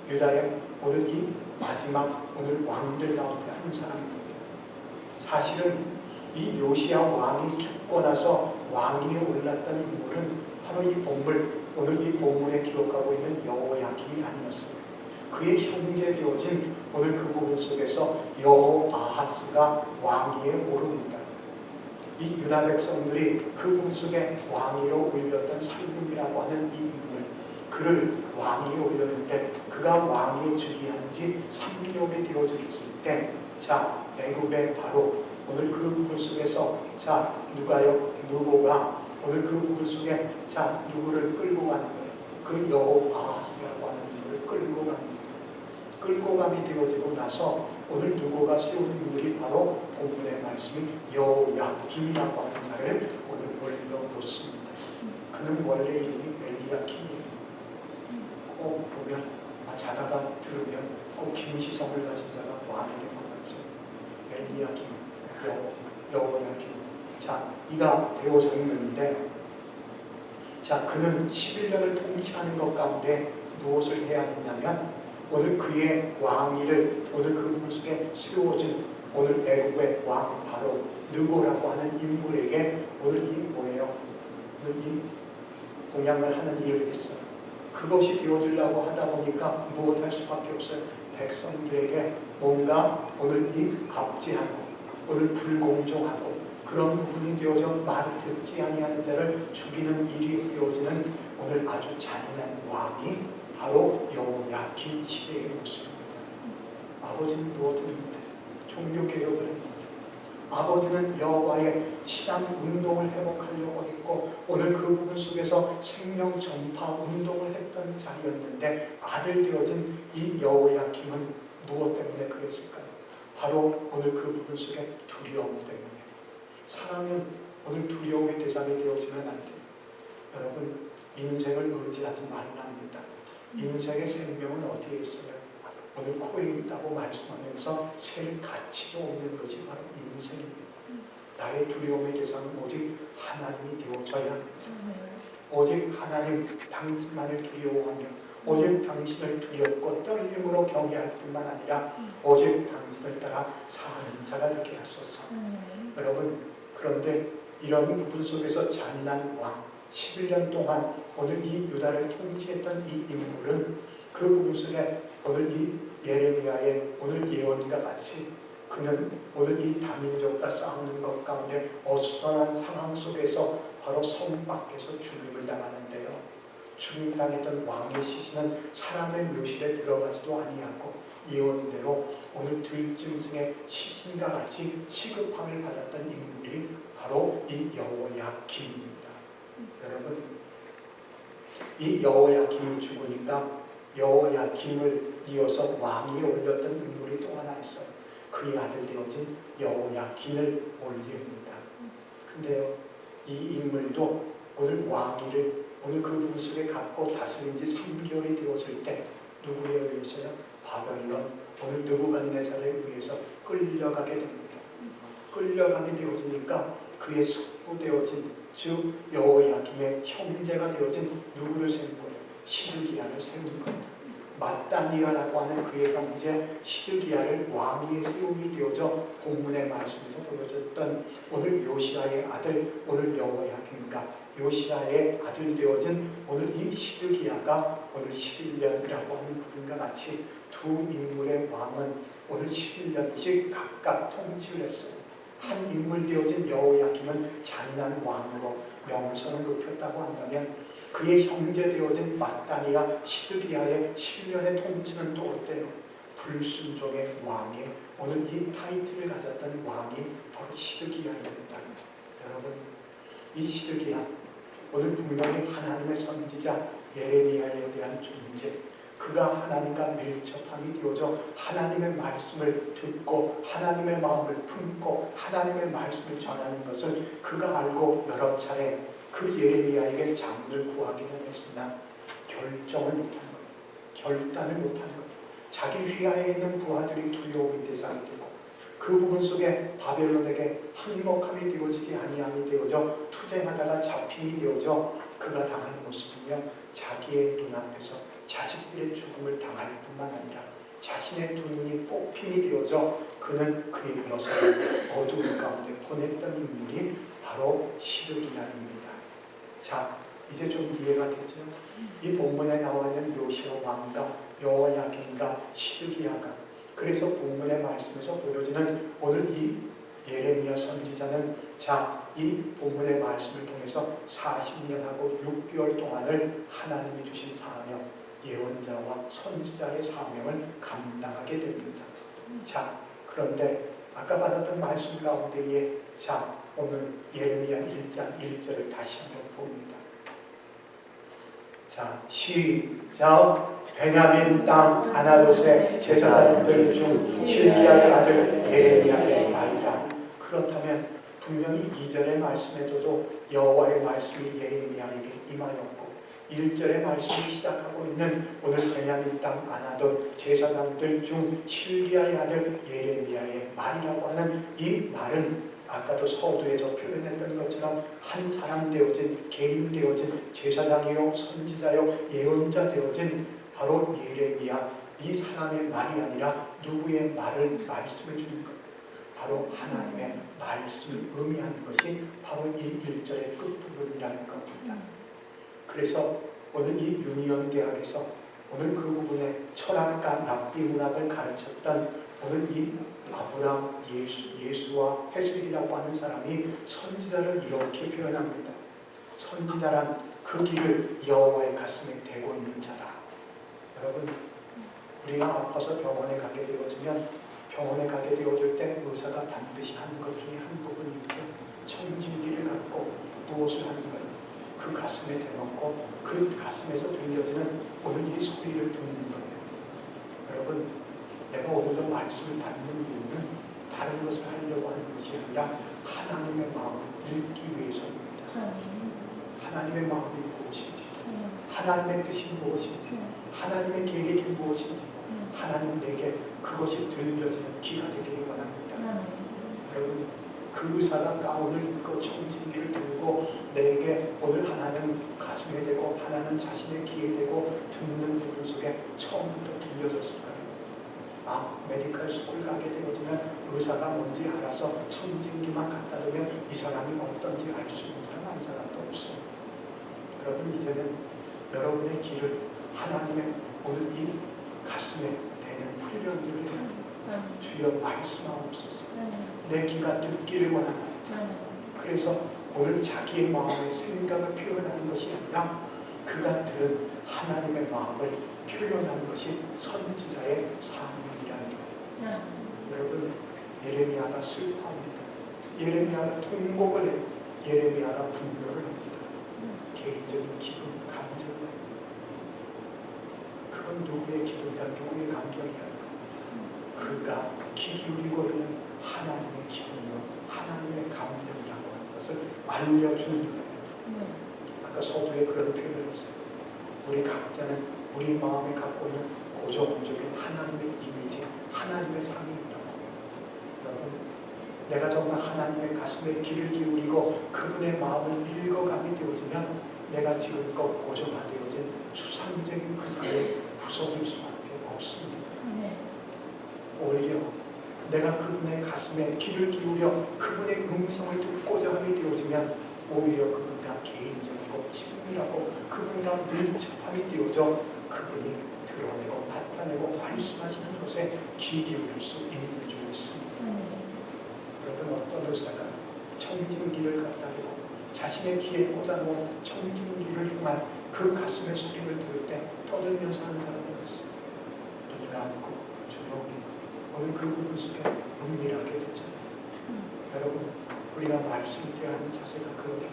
Speaker 1: 유다의 오늘 이 마지막 오늘 왕들 가운데 한 사람입니다. 사실은 이 요시야 왕이 죽고 나서 왕위에 올랐던 인물은 바로 이 본문, 오늘 이 본문에 기록하고 있는 여호야김이 아니었습니다. 그의 형제 되어진 오늘 그 부분 속에서 여호아하스가 왕위에 오릅니다. 이 유다 백성들이 그 부분 속에 왕위로 올렸던 살림이라고 하는 이 인물, 그를 왕위에 올렸는데 그가 왕위에 즉위한 지 3년이 되어졌을 때 자, 애굽에 바로 오늘 그 부분 속에서 자, 누고가 오늘 그 부분 속에 자, 누구를 끌고 가는 거예요? 그 여호아하스라고 하는 인물을 끌고 갑니다. 끌고 감이 되어지고 나서 오늘 누고가 세운 인물이 바로 본문의 말씀이 여호야김이라고 하는 자를 오늘 올려놓습니다. 그는 원래 이름이 엘리야김이에요. 꼭 보면 자다가 들으면 꼭 김시성을 가진 자가 왕이 된 것 같죠. 엘리야김, 여호야김. 자, 이가 되어져 있는데 자, 그는 11년을 통치하는 것 가운데 무엇을 해야 했냐면 오늘 그의 왕위를 오늘 그 부분 속에 세워진 오늘 애굽의 왕 바로 느고라고 하는 인물에게 오늘 이 뭐예요? 오늘 이 공양을 하는 일을 했어요. 그것이 되어주려고 하다 보니까 무엇할 수밖에 없어요. 백성들에게 뭔가 오늘 이 압제하고 오늘 불공정하고 그런 부분이 되어져 말을 듣지 아니하는 자를 죽이는 일이 되어지는 오늘 아주 잔인한 왕이 바로 여호야김 시대의 모습입니다. 아버지는 무엇을 했는데 종교개혁을 했는데 아버지는 여호와의 신앙 운동을 회복하려고 했고 오늘 그 부분 속에서 생명 전파 운동을 했던 자리였는데 아들 되어진 이 여호야김은 무엇 때문에 그랬을까요? 바로 오늘 그 부분 속에 두려움 때문에. 사람은 오늘 두려움의 대상이 되어지면 안 돼요. 여러분 인생을 의지하지 말랍니다. 인생의 생명은 어디에 있어요? 오늘 코에 있다고 말씀하면서 셀 가치도 없는 것이 바로 인생입니다. 나의 두려움의 대상은 오직 하나님이 되어져야 합니다. 오직 하나님 당신만을 두려워하며 오직 당신을 두렵고 떨림으로 경외할 뿐만 아니라 오직 당신을 따라 사는 자가 되게 하소서. 여러분 그런데 이런 부분 속에서 잔인한 왕 11년 동안 오늘 이 유다를 통치했던 이 인물은 그 부분 속에 오늘 이 예레미야의 오늘 예언과 같이 그는 오늘 이 다민족과 싸우는 것 가운데 어수선한 상황 속에서 바로 성 밖에서 죽임을 당하는데요. 죽임당했던 왕의 시신은 사람의 묘실에 들어가지도 아니하고 예언대로 오늘 들짐승의 시신과 같이 취급함을 받았던 인물이 바로 이 여호야김입니다. 여러분 이 여호야김이 죽으니까 여호야김을 이어서 왕이 올렸던 인물이 또 하나 있어요. 그의 아들 되어진 여호야긴을 올립니다. 근데요 이 인물도 오늘 왕위를 오늘 그 부분 속에 갖고 다스린 지 3개월이 되어질 때 누구에 의해서요? 바벨론 오늘 느부갓네살에 의해서 끌려가게 됩니다. 끌려가게 되어지니까 그의 숙부되어진 즉 여호야김의 형제가 되어진 누구를 세운 거예요? 시드기야를 세운 겁니다. 마따니아라고 하는 그의 형제 시드기야를 왕위에 세움이 되어져 본문의 말씀에서 보여줬던 오늘 요시야의 아들 오늘 여호야김과 요시야의 아들 되어진 오늘 이 시드기야가 오늘 11년이라고 하는 부분과 같이 두 인물의 왕은 오늘 11년씩 각각 통치를 했어요. 한 인물 되어진 여호야김은 잔인한 왕으로 명성을 높였다고 한다면 그의 형제 되어진 마따니아 시드기야의 11년의 통치는 또 어때요? 불순종의 왕의 오늘 이 타이틀을 가졌던 왕이 바로 시드기야입니다. 여러분 이 시드기야 오늘 분명히 하나님의 선지자 예레미야에 대한 존재 그가 하나님과 밀접함이 되어져 하나님의 말씀을 듣고 하나님의 마음을 품고 하나님의 말씀을 전하는 것을 그가 알고 여러 차례 그 예레미야에게 자문을 구하기는 했으나 결정을 못한 것, 결단을 못한 것, 자기 휘하에 있는 부하들이 두려움의 대상이 되고 그 부분 속에 바벨론에게 항복함이 되어지지 아니함이 되어져 투쟁하다가 잡힘이 되어져 그가 당한 모습이며 자기의 눈앞에서 자식들의 죽음을 당할 뿐만 아니라 자신의 두 눈이 뽑힘이 되어져 그는 그의 여성을 어두운 가운데 보냈던 인물이 바로 시드기야입니다. 자, 이제 좀 이해가 되죠? 이 본문에 나와 있는 요시야 왕과 여호야긴과 시드기야가 그래서 본문의 말씀에서 보여주는 오늘 이 예레미야 선지자는 자, 이 본문의 말씀을 통해서 40년하고 6개월 동안을 하나님이 주신 사명, 예언자와 선지자의 사명을 감당하게 됩니다. 자, 그런데 아까 받았던 말씀 가운데에 자, 오늘 예레미야 1장 1절을 다시 한번 봅니다. 자, 시작. 베냐민 땅 아나돗의 제사장들 중 hilkiya의 아들 예레미야의 말이라. 그렇다면 분명히 2절의 말씀에서도 여호와의 말씀이 예레미야에게 임하였고 1절의 말씀이 시작하고 있는 오늘 베냐민 땅 아나돗 제사장들 중 hilkiya의 아들 예레미야의 말이라고 하는 이 말은 아까도 서두에서 표현했던 것처럼 한 사람 되어진 개인 되어진 제사장이요 선지자요 예언자 되어진 바로 예레미야 이 사람의 말이 아니라 누구의 말씀을 주는 것 바로 하나님의 말씀을 의미하는 것이 바로 이 1절의 끝부분이라는 겁니다. 그래서 오늘 이 유니온 대학에서 오늘 그 부분에 철학과 랍비 문학을 가르쳤던 오늘 이 아브라함, 예수와 헤슬이라고 하는 사람이 선지자를 이렇게 표현합니다. 선지자란 그 길을 여호와의 가슴에 대고 있는 자다. 여러분, 우리가 아파서 병원에 가게 되어지면 병원에 가게 되어질 때 의사가 반드시 하는 것 중에 한 부분이 있죠. 청진기를 갖고 무엇을 하는 거예요? 그 가슴에 대놓고 그 가슴에서 들려지는 오늘 이 소리를 듣는 거예요. 여러분, 내가 오늘도 말씀을 받는 이유는 다른 것을 하려고 하는 것이 아니라 하나님의 마음을 읽기 위해서입니다. 하나님의 마음이 무엇인지, 하나님의 뜻이 무엇인지, 하나님의 계획이 무엇인지, 하나님 내게 그것이 들려지는 귀가 되기를 원합니다. 여러분, 그 의사가 가운을 입고 청진기를 들고 내게 오늘 하나는 가슴에 대고 하나는 자신의 귀에 대고 듣는 부분 속에 처음부터 들려졌을까요? 메디컬 스쿨 가게 되어지면 의사가 뭔지 알아서 청진기만 갖다 주면 이 사람이 어떤지 알 수 있는 사람 한 사람도 없어요. 여러분, 이제는 여러분의 귀를 하나님의 오늘 이 가슴에 대는 훈련들을 주여 말씀하옵소서. 내 귀가 듣기를 원합니다. 그래서 오늘 자기의 마음의 생각을 표현하는 것이 아니라 그가 들은 하나님의 마음을 표현하는 것이 선지자의 사명이라는 거예요. 여러분, 예레미야가 슬퍼합니다. 예레미야가 통곡을 해요. 예레미야가 분노를 합니다. 개인적인 기분, 감정이에요. 그건 누구의 기분과 누구의 감정이야? 그가 귀 기울이고 있는 하나님의 기분으로 하나님의 감정이라고 하는 것을 알려주는 거예요. 아까 서두에 그런 표현을 했어요. 우리 각자는 우리 마음에 갖고 있는 고정적인 하나님의 이미지, 하나님의 상이 있다고. 여러분, 내가 정말 하나님의 가슴에 귀를 기울이고 그분의 마음을 읽어가게 되어지면 내가 지금껏 고정화되어진 추상적인 그 상에 부서질 수밖에 없습니다. 오히려 내가 그분의 가슴에 귀를 기울여 그분의 음성을 듣고자 하게 되어지면 오히려 그분과 개인적이고 친밀하고 그분과 밀접함이 되어져 그분이 드러내고 나타내고 말씀하시는 것에 귀 기울일 수 있는 줄 믿습니다. 여러분, 어떤 의사가 청진기를 갖다 대고 자신의 귀에 꽂아놓은 청진기를 통한 그 가슴의 소리를 들을 때 떠들면서 하는 사람이 있어요. 눈을 감고 조용히 오늘 그 부분 속에 은밀하게 되죠. 여러분, 우리가 말씀을 대하는 자세가 그렇게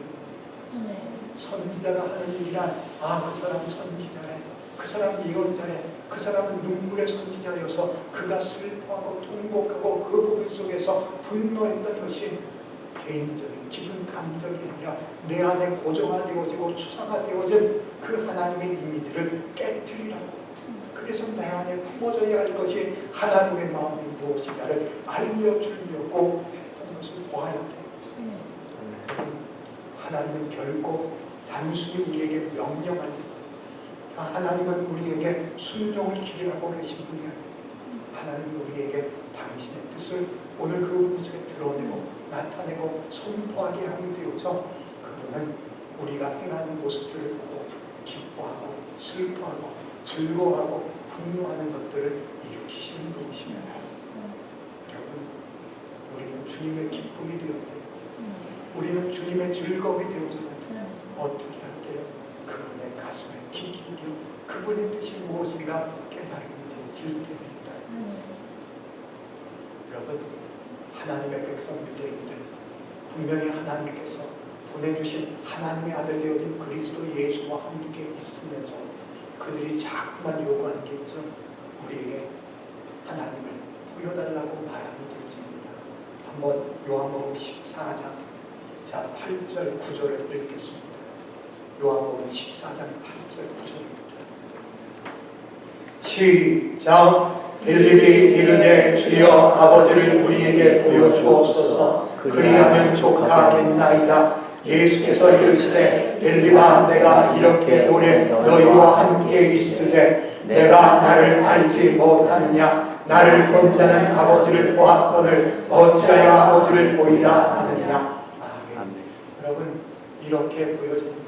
Speaker 1: 선지자가 하는 일이란 그 사람 선지자래, 그 사람 예언자래, 그 사람은 눈물의 선지자여서 그가 슬퍼하고 통곡하고 그 부분 속에서 분노했던 것이 개인적인 기분 감정이 아니라 내 안에 고정화되어지고 추상화되어진 그 하나님의 이미지를 깨뜨리라고. 그래서 내 안에 품어져야 할 것이 하나님의 마음이 무엇인가를 알려주려고 했던 것을 보아야 돼요. 하나님은 결코 단순히 우리에게 명령할 하나님은 우리에게 순종을 기대하고 계신 분이 아니에요. 하나님은 우리에게 당신의 뜻을 오늘 그 부분 속에 드러내고 나타내고 선포하게 하게 되어서 그분은 우리가 행하는 모습들을 보고 기뻐하고 슬퍼하고 즐거워하고 분노하는 것들을 일으키시는 분이시면 여러분, 우리는 주님의 기쁨이 되어야 돼요. 우리는 주님의 즐거움이 되어져야 돼요. 어떻게 할게요? 그분의 가슴에 귀 기울여 그분의 뜻이 무엇인가 깨달음이 되어질 때입니다. 여러분, 하나님의 백성들에게 분명히 하나님께서 보내주신 하나님의 아들 되어진 그리스도 예수와 함께 있으면서 그들이 자꾸만 요구하는 게 있죠. 우리에게 하나님을 보여달라고 말하는 것입니다. 한번 요한복음 14장 8절 9절을 읽겠습니다. 요한복음 14장 8절 9절입니다. 시작. 빌립이 이르되 주여 아버지를 우리에게 보여주옵소서. 그리하면 족하겠나이다. 예수께서 이르시되 빌립아, 내가 이렇게 오래 너희와 함께 있으되 내가 나를 알지 못하느냐? 나를 본 자는 아버지를 보았거늘 어찌하여 아버지를 보이라 하느냐? 아멘. 여러분, 이렇게 보여지는 것,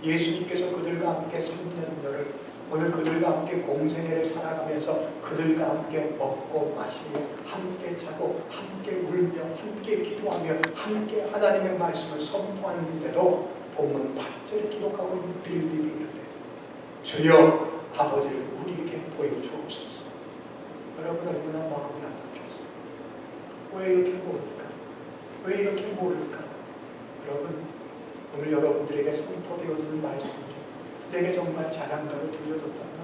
Speaker 1: 예수님께서 그들과 함께 3년여를 오늘 그들과 함께 공생애를 살아가면서 그들과 함께 먹고 마시며 함께 자고 함께 울며 함께 기도하며 함께 하나님의 말씀을 선포하는데도 본문 8절에 기록하고 있는 빌립이 이르되 주여 아버지를 우리에게 보여주옵소서. 여러분 얼마나 마음이 아팠겠어요. 왜 이렇게 모를까? 왜 이렇게 모를까? 여러분 오늘 여러분들에게 선포되어지는 말씀이 내게 정말 자장가로 들려줬다면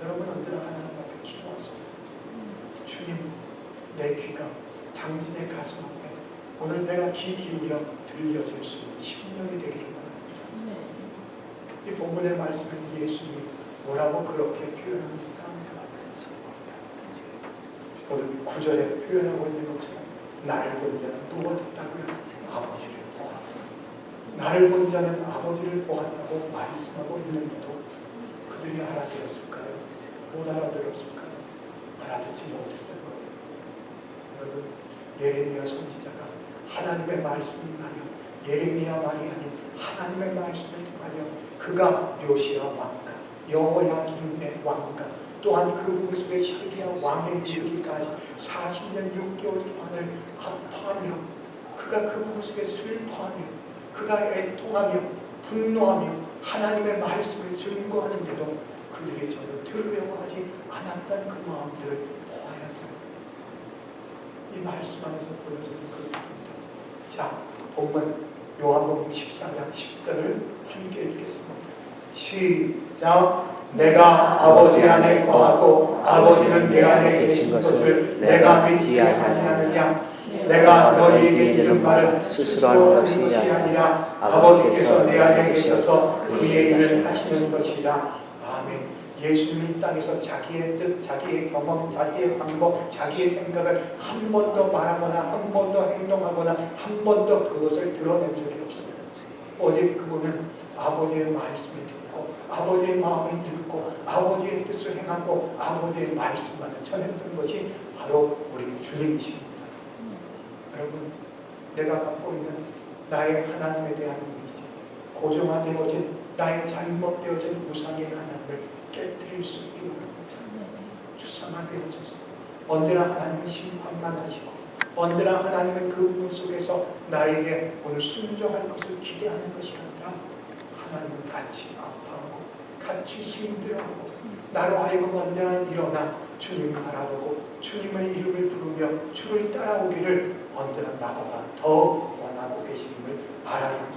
Speaker 1: 여러분 언제나 하나님 앞에 기도하세요. 주님, 내 귀가 당신의 가슴 앞에 오늘 내가 귀 기울여 들려질 수 있는 심령이 되기를 바랍니다. 이 본문의 말씀은 예수님이 뭐라고 그렇게 표현합니까? 오늘 9절에 표현하고 있는 것처럼 나를 본 자는 무엇했다고요? 아버지를 보았다. 나를 본 자는 아버지를 보았다고 말씀하고 있는데도 그들이 알아들었을까요? 못 알아들었을까요? 알아듣지 못했던 거예요. 여러분 예레미야 선지자가 하나님의 말씀을 하여 예레미야 말이 아닌 하나님의 말씀을 통하여 그가 요시야 왕가 여호야김의 왕가 또한 그 모습의 시드기야 왕에 이르기까지 40년 6개월 동안을 아파하며 그가 그 모습에 슬퍼하며 그가 애통하며 분노하며 하나님의 말씀을 증거하는데도 그들이 전혀 들으려고 하지 않았다는 그 마음들을 보아야 돼요. 이 말씀 안에서 보여지는 그것입니다. 자, 본문 요한복음 14장 10절을 함께 읽겠습니다. 시작. 내가 아버지 안에 거하고 아버지는 내 안에 계신 것을 내가 믿지 아니하느냐. 내가 너희에게 이른 말은 스스로 하는 것이 아니라 아버지께서 내 안에 계셔서 그의 일을 하시는 것이라. 아멘. 예수님이 이 땅에서 자기의 뜻, 자기의 경험, 자기의 방법, 자기의 생각을 한 번도 말하거나 한 번도 행동하거나 한 번도 그것을 드러낸 적이 없어요. 오직 그분은 아버지의 말씀을 듣고 아버지의 마음을 듣고 아버지의 뜻을 행하고 아버지의 말씀만을 전했던 것이 바로 우리 주님이십니다. 여러분, 내가 갖고 있는 나의 하나님에 대한 이미지, 고정화되어진 나의 잘못되어진 우상의 하나님을 깨뜨릴 수 있기 바랍니다. 추상화되어져서 언제나 하나님은 심판만 하시고 언제나 하나님은 그 부분 속에서 나에게 오늘 순종할 것을 기대하는 것이 아니라 하나님은 같이 아파하고 같이 힘들어하고 나로 하여금 언제나 일어나 주님을 바라보고 주님의 이름을 부르며 주를 따라오기를 언제나 나보다 더 원하고 계심을 알아야 합니다.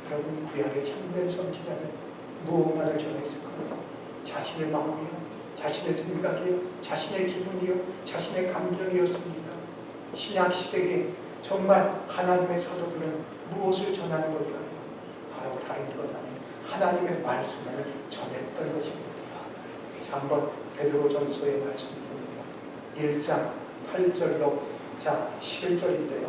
Speaker 1: 여러분 구약의 참된 선지자는 무언가를 전했을까요? 자신의 마음이요, 자신의 생각이요, 자신의 기분이요, 자신의 감정이었습니다. 신약 시대에 정말 하나님의 사도들은 무엇을 전하는 걸까요? 바로 다른 것 아닌 하나님의 말씀을 전했던 것입니다. 자, 한번 베드로전서의 말씀을 봅니다. 1장 8절로 11절인데요.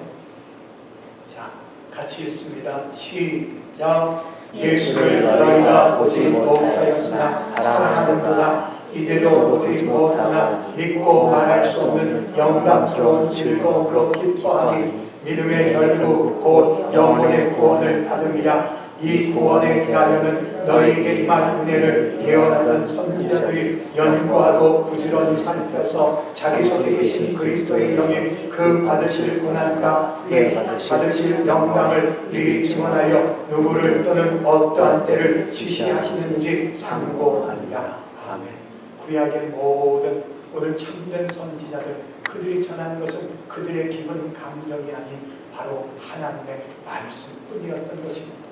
Speaker 1: 자, 같이 읽습니다. 시작. 예수를 너희가 보지 못하였으나 사랑하는도다. 이제도 보지 못하나 믿고 말할 수 없는 영광스러운 즐거움으로 기뻐하니 믿음의 결국 곧 영혼의 구원을 받음이라. 이 구원에 대하여는 너희에게 임한 은혜를 예언하던 선지자들이 연구하고 부지런히 살펴서 자기 속에 계신 그리스도의 영이 그 받으실 고난과 후에 받으실 영광을 미리 증언하여 누구를 또는 어떠한 때를 지시하시는지 상고하니라. 아멘. 구약의 모든 오늘 참된 선지자들 그들이 전한 것은 그들의 기분 감정이 아닌 바로 하나님의 말씀뿐이었던 것입니다.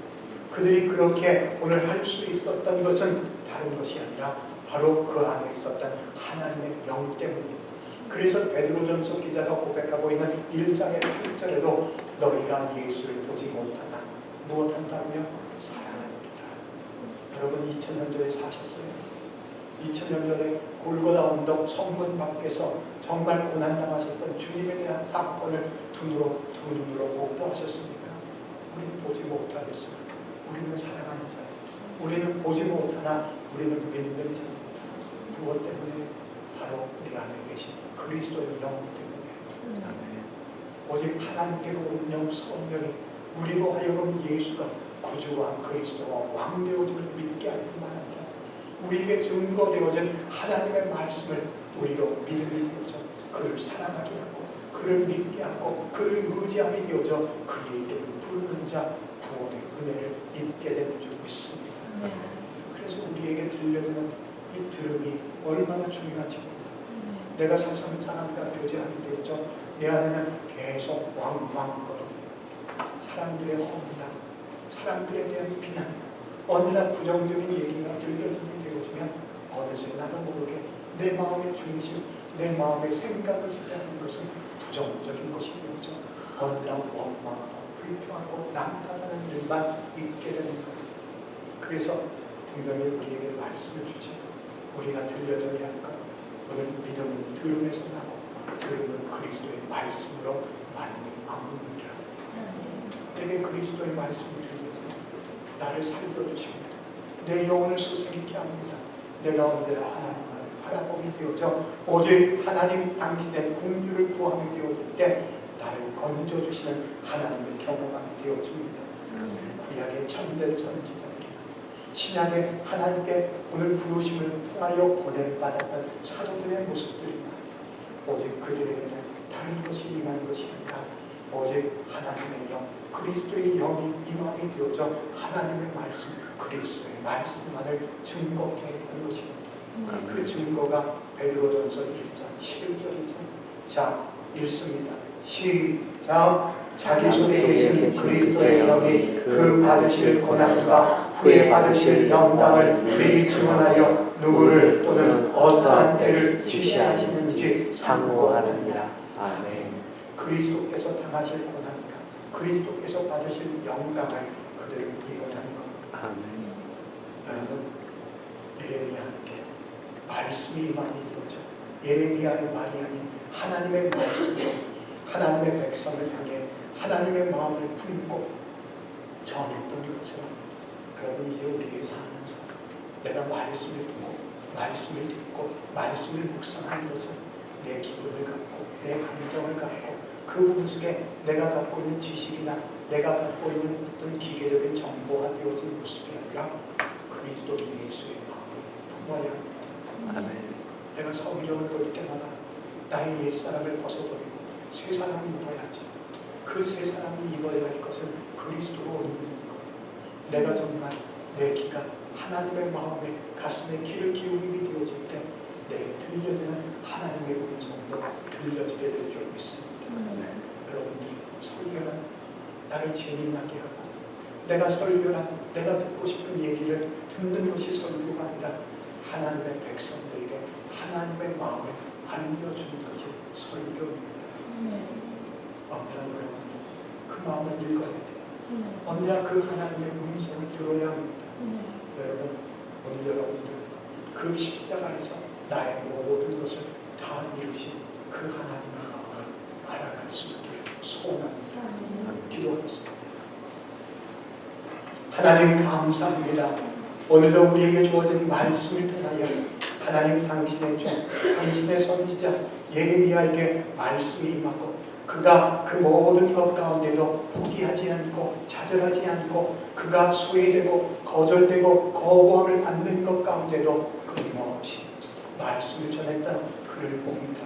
Speaker 1: 그들이 그렇게 오늘 할 수 있었던 것은 다른 것이 아니라 바로 그 안에 있었던 하나님의 영 때문입니다. 그래서 베드로전서 기자가 고백하고 있는 1장의 8절에도 너희가 예수를 보지 못하나 무엇한다며 사랑합니다. 여러분 2000년 전에 사셨어요. 2000년 전에 골고다 언덕 성문 밖에서 정말 고난당하셨던 주님에 대한 사건을 두 눈으로 목도하셨습니까? 우리는 보지 못하겠습니다. 우리는 사랑하는 자예요. 우리는 보지 못하나 우리는 믿는 자입니다. 무엇 때문에? 바로 우리 안에 계신 그리스도의 영 때문에. 오직 하나님께로 온 영 성령이 우리로 하여금 예수가 구주와 그리스도와 왕되어짐을 믿게 할 뿐만 아니라 우리에게 증거되어진 하나님의 말씀을 우리로 믿음이 되어져 그를 사랑하게 하고 그를 믿게 하고 그를 의지함이 되어져 그의 이름을 부르는 자 구원의 은혜를 입게 되는 줄 믿습니다. 그래서 우리에게 들려드는 이 들음이 얼마나 중요한지 모릅니다. 내가 세상 사람과 교제하게 되어져 내 안에는 계속 왕왕거립니다. 사람들의 험담, 사람들에 대한 비난, 언제나 부정적인 얘기가 들려지게 되어지면 어느새 나도 모르게 내 마음의 중심, 내 마음의 생각을 지배하는 것은 부정적인 것이 되어져 언제나 원망하고 불평하고 남탓하는 일만 있게 되는 거예요. 그래서 분명히 우리에게 말씀을 주지 우리가 들려져야 할 것, 오늘 믿음은 들음에서 나고 들음은 그리스도의 말씀으로 말미암느니라. 내게 그리스도의 말씀을 들려서 나를 살려주십니다. 내 영혼을 수생케 합니다. 내가 언제나 하나님을 바라보게 되어져 오직 하나님 당신의 긍휼을 구하게 되어질 때 나를 건져주시는 하나님을 경험하게 되어집니다. 구약의 참된 선지자들이 신약의 하나님께 오늘 부르심을 통하여 보냄받았던 사도들의 모습들이나 오직 그들에게는 다른 것이 임한 것이 아니라 오직 하나님의 영, 그리스도의 영이 임함이 되어져 하나님의 말씀, 그리스도의 말씀만을 증거케 하는 것입니다. 그 증거가 베드로전서 1장 11절이죠. 자, 읽습니다. 시작. 자기 속에 계신 그리스도의 영이 그 받으실 고난과 후에 받으실 영광을 미리 증언하여 누구를 또는 어떠한 때를 지시하시는지 상고하느니라. 아멘. 그리스도께서 당하실 고난과 그리스도께서 받으실 영광을 그들은 예언하는 겁니다. 아멘. 여러분, 예레미야에게 말씀이 임함이 되어져 예레미야의 말이 아닌 하나님의 말씀으로 하나님의 백성을 향해 하나님의 마음을 품고 전했던 것처럼 여러분 이제 우리의 삶에서 내가 말씀을 듣고 말씀을 듣고 말씀을 묵상하는 것은 내 기분을 갖고 내 감정을 갖고 그 분석에 내가 갖고 있는 지식이나 내가 갖고 있는 어떤 기계적인 정보가 되어진 모습이 아니라 그리스도 예수의 마음을 품어야 합니다. 아멘. 내가 성경을 볼 때마다 나의 옛사람을 벗어버리고 새 사람이 입어야지. 그 새 사람이 입어야 할 것은 그리스도로 얻는 것. 내가 정말 내 귀가 하나님의 마음에 가슴에 귀를 기울이게 되어질 때 내게 들려지는 하나님의 음성도 들려지게 될 줄 믿습니다. 여러분들이 설교는 나를 재미나게 하고 내가 설교란 내가 듣고 싶은 얘기를 듣는 것이 설교가 아니라 하나님의 백성들에게 하나님의 마음을 알려주는 것이 설교입니다. 언제나 여러분 그 마음을 읽어야 돼요. 언제나 그 하나님의 음성을 들어야 합니다. 여러분 오늘 여러분들 그 십자가에서 나의 모든 것을 다 이루신 그 하나님의 마음을 알아갈 수 있기를 소원합니다. 기도하겠습니다. 하나님 감사합니다. 오늘도 우리에게 주어진 말씀을 통하여 하나님 당신의 종, 당신의 선지자 예레미야에게 말씀이 임하고 그가 그 모든 것 가운데도 포기하지 않고 좌절하지 않고 그가 소외되고 거절되고 거부함을 받는 것 가운데도 끊임없이 말씀을 전했다는 그를 봅니다.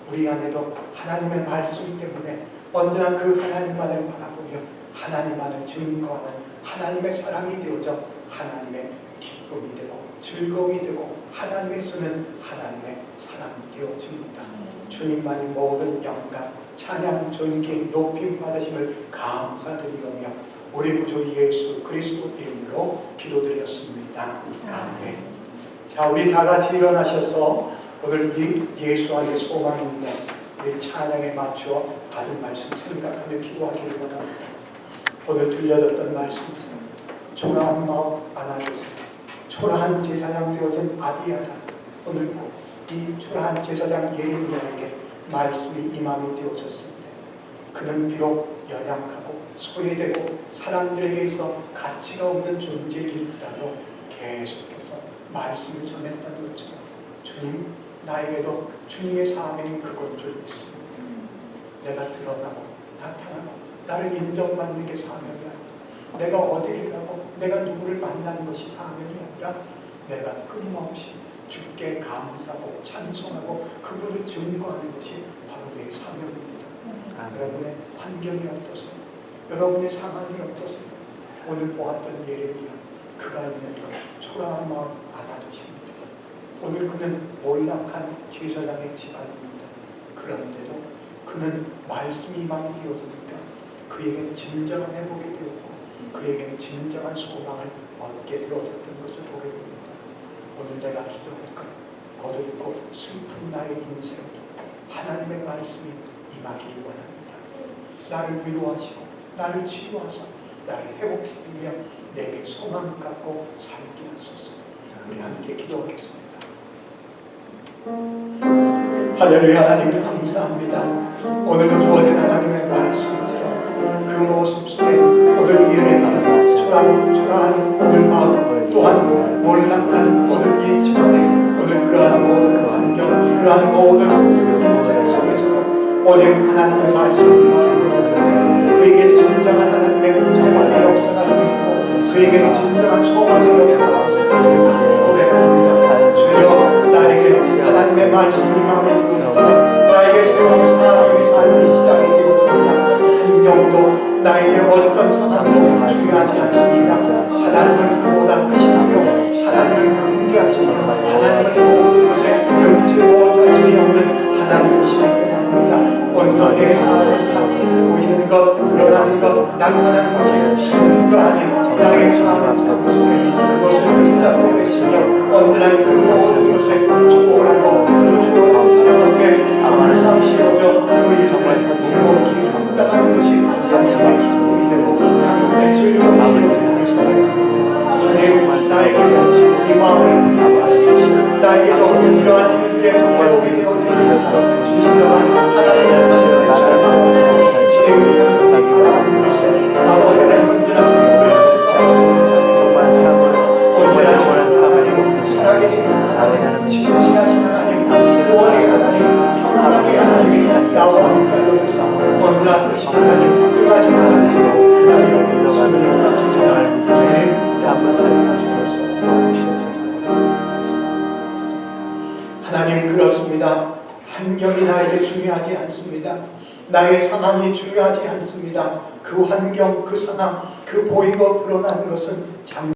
Speaker 1: 우리 안에도 하나님의 말씀 때문에 언제나 그 하나님만을 바라보며 하나님만을 증거하는 하나님의 사람이 되어져 하나님의 기쁨이 되고 즐거움이 되고 하나님의 쓰는 하나님의 사람 되어집니다. 주님만이 모든 영광, 찬양, 존귀, 높임 받으심을 감사드리며 우리 구주 예수 그리스도 이름으로 기도드렸습니다. 아멘. 자, 우리 다 같이 일어나셔서 오늘 이 예수 안에 소망이 있는 우리 찬양에 맞추어 받은 말씀 생각하며 기도하기를 원합니다. 오늘 들려졌던 말씀처럼 초라한 마음 안아주세요. 초라한 제사장 되어진 아비야다. 오늘 이 초라한 제사장 예레미야에게 말씀이 임함이 되어졌을 때 그는 비록 연약하고 소외되고 사람들에게서 가치가 없는 존재일지라도 계속해서 말씀을 전했다는 것처럼 주님, 나에게도 주님의 사명이 그건 줄 믿습니다. 내가 드러나고 나타나고 나를 인정받는 게 사명이 아니라 내가 어디를 가고 내가 누구를 만나는 것이 사명이 아니라 내가 끊임없이 주께 감사하고 찬송하고 그분을 증거하는 것이 바로 내 사명입니다. 여러분의 환경이 어떠세요? 여러분의 상황이 어떠세요? 오늘 보았던 예레미야, 그가 있는 초라한 마음 알아두십니다. 오늘 그는 몰락한 제사장의 집안입니다. 그런데도 그는 말씀이 마음이 되어지니까 그에게 진정한 회복이 되었고 그에게 진정한 소망을 얻게 되어졌던 것을 보게 됩니다. 오늘 내가 기도할까? 거듭고 슬픈 나의 인생 하나님의 말씀이 임하길 원합니다. 나를 위로하시고 나를 치유하사 나를 회복시키며 내게 소망 갖고 살게 하소서. 우리 함께 기도하겠습니다. 할렐루야. 하나님 감사합니다. 오늘도 주어진 하나님의 말씀처럼 그 모습 속에 오늘 예레미야 초라한 오늘 마음 또한 몰락한 오늘 이 집안에 오늘 그러한 모든 환경 그러한 모든 인생 속에서도 오늘 하나님의 말씀이 임하시는데 그에게 진정한 하나님의 회복의 역사가 있고 그에게는 진정한 소망의 역사가 있습니다. 고백합니다. 주여 나에게 하나님의 말씀이 마음에 들고 나에게 새로운 사람의 삶이 시작이 되어집니다. 환경도 나에게 어떤 상황도 중요하지 않습니다. 하나님은 그보다 크시며 하나님은 강구하시며 하나님은 모든 것에 능치 못하심이 없는 하나님이시기 때문입니다. 오늘도 내 삶상 보이는 것, 드러나는 것, 나타나는 것이 전부가 아닌 나의 삶 속에 그것을 붙잡고 계시며 언제나 그 모든 것에 초월하고 그 주어진 사명 앞에 감사함이 되어져 그 일들을 묵묵히 감당하는 것이 당신의 기쁨이 되고 당신의 즐거움이 되어지는 주님, 나에게도 이 마음을 공부하시고 나에게도 이러한 일들의 회복이 되어지기 위해서 진정한 하나님의 말씀을 전하고 주님 당신이 바라는 것에 아버지의 흔들한 꿈을 정말 언제나 하나님 살아계신 하나님 지으시하신 하나님 구원의 하나님 평강의 하나님이 나와 함께 하사 언제나 크신 하나님 능하신 하나님으로 하나님 승리하십니다. 주님 한번 살려주옵소서. 하나님 그렇습니다. 환경이 나에게 중요하지 않습니다. 나의 상황이 중요하지 않습니다. 그 환경, 그 상황, 그 보이고 드러나는 것은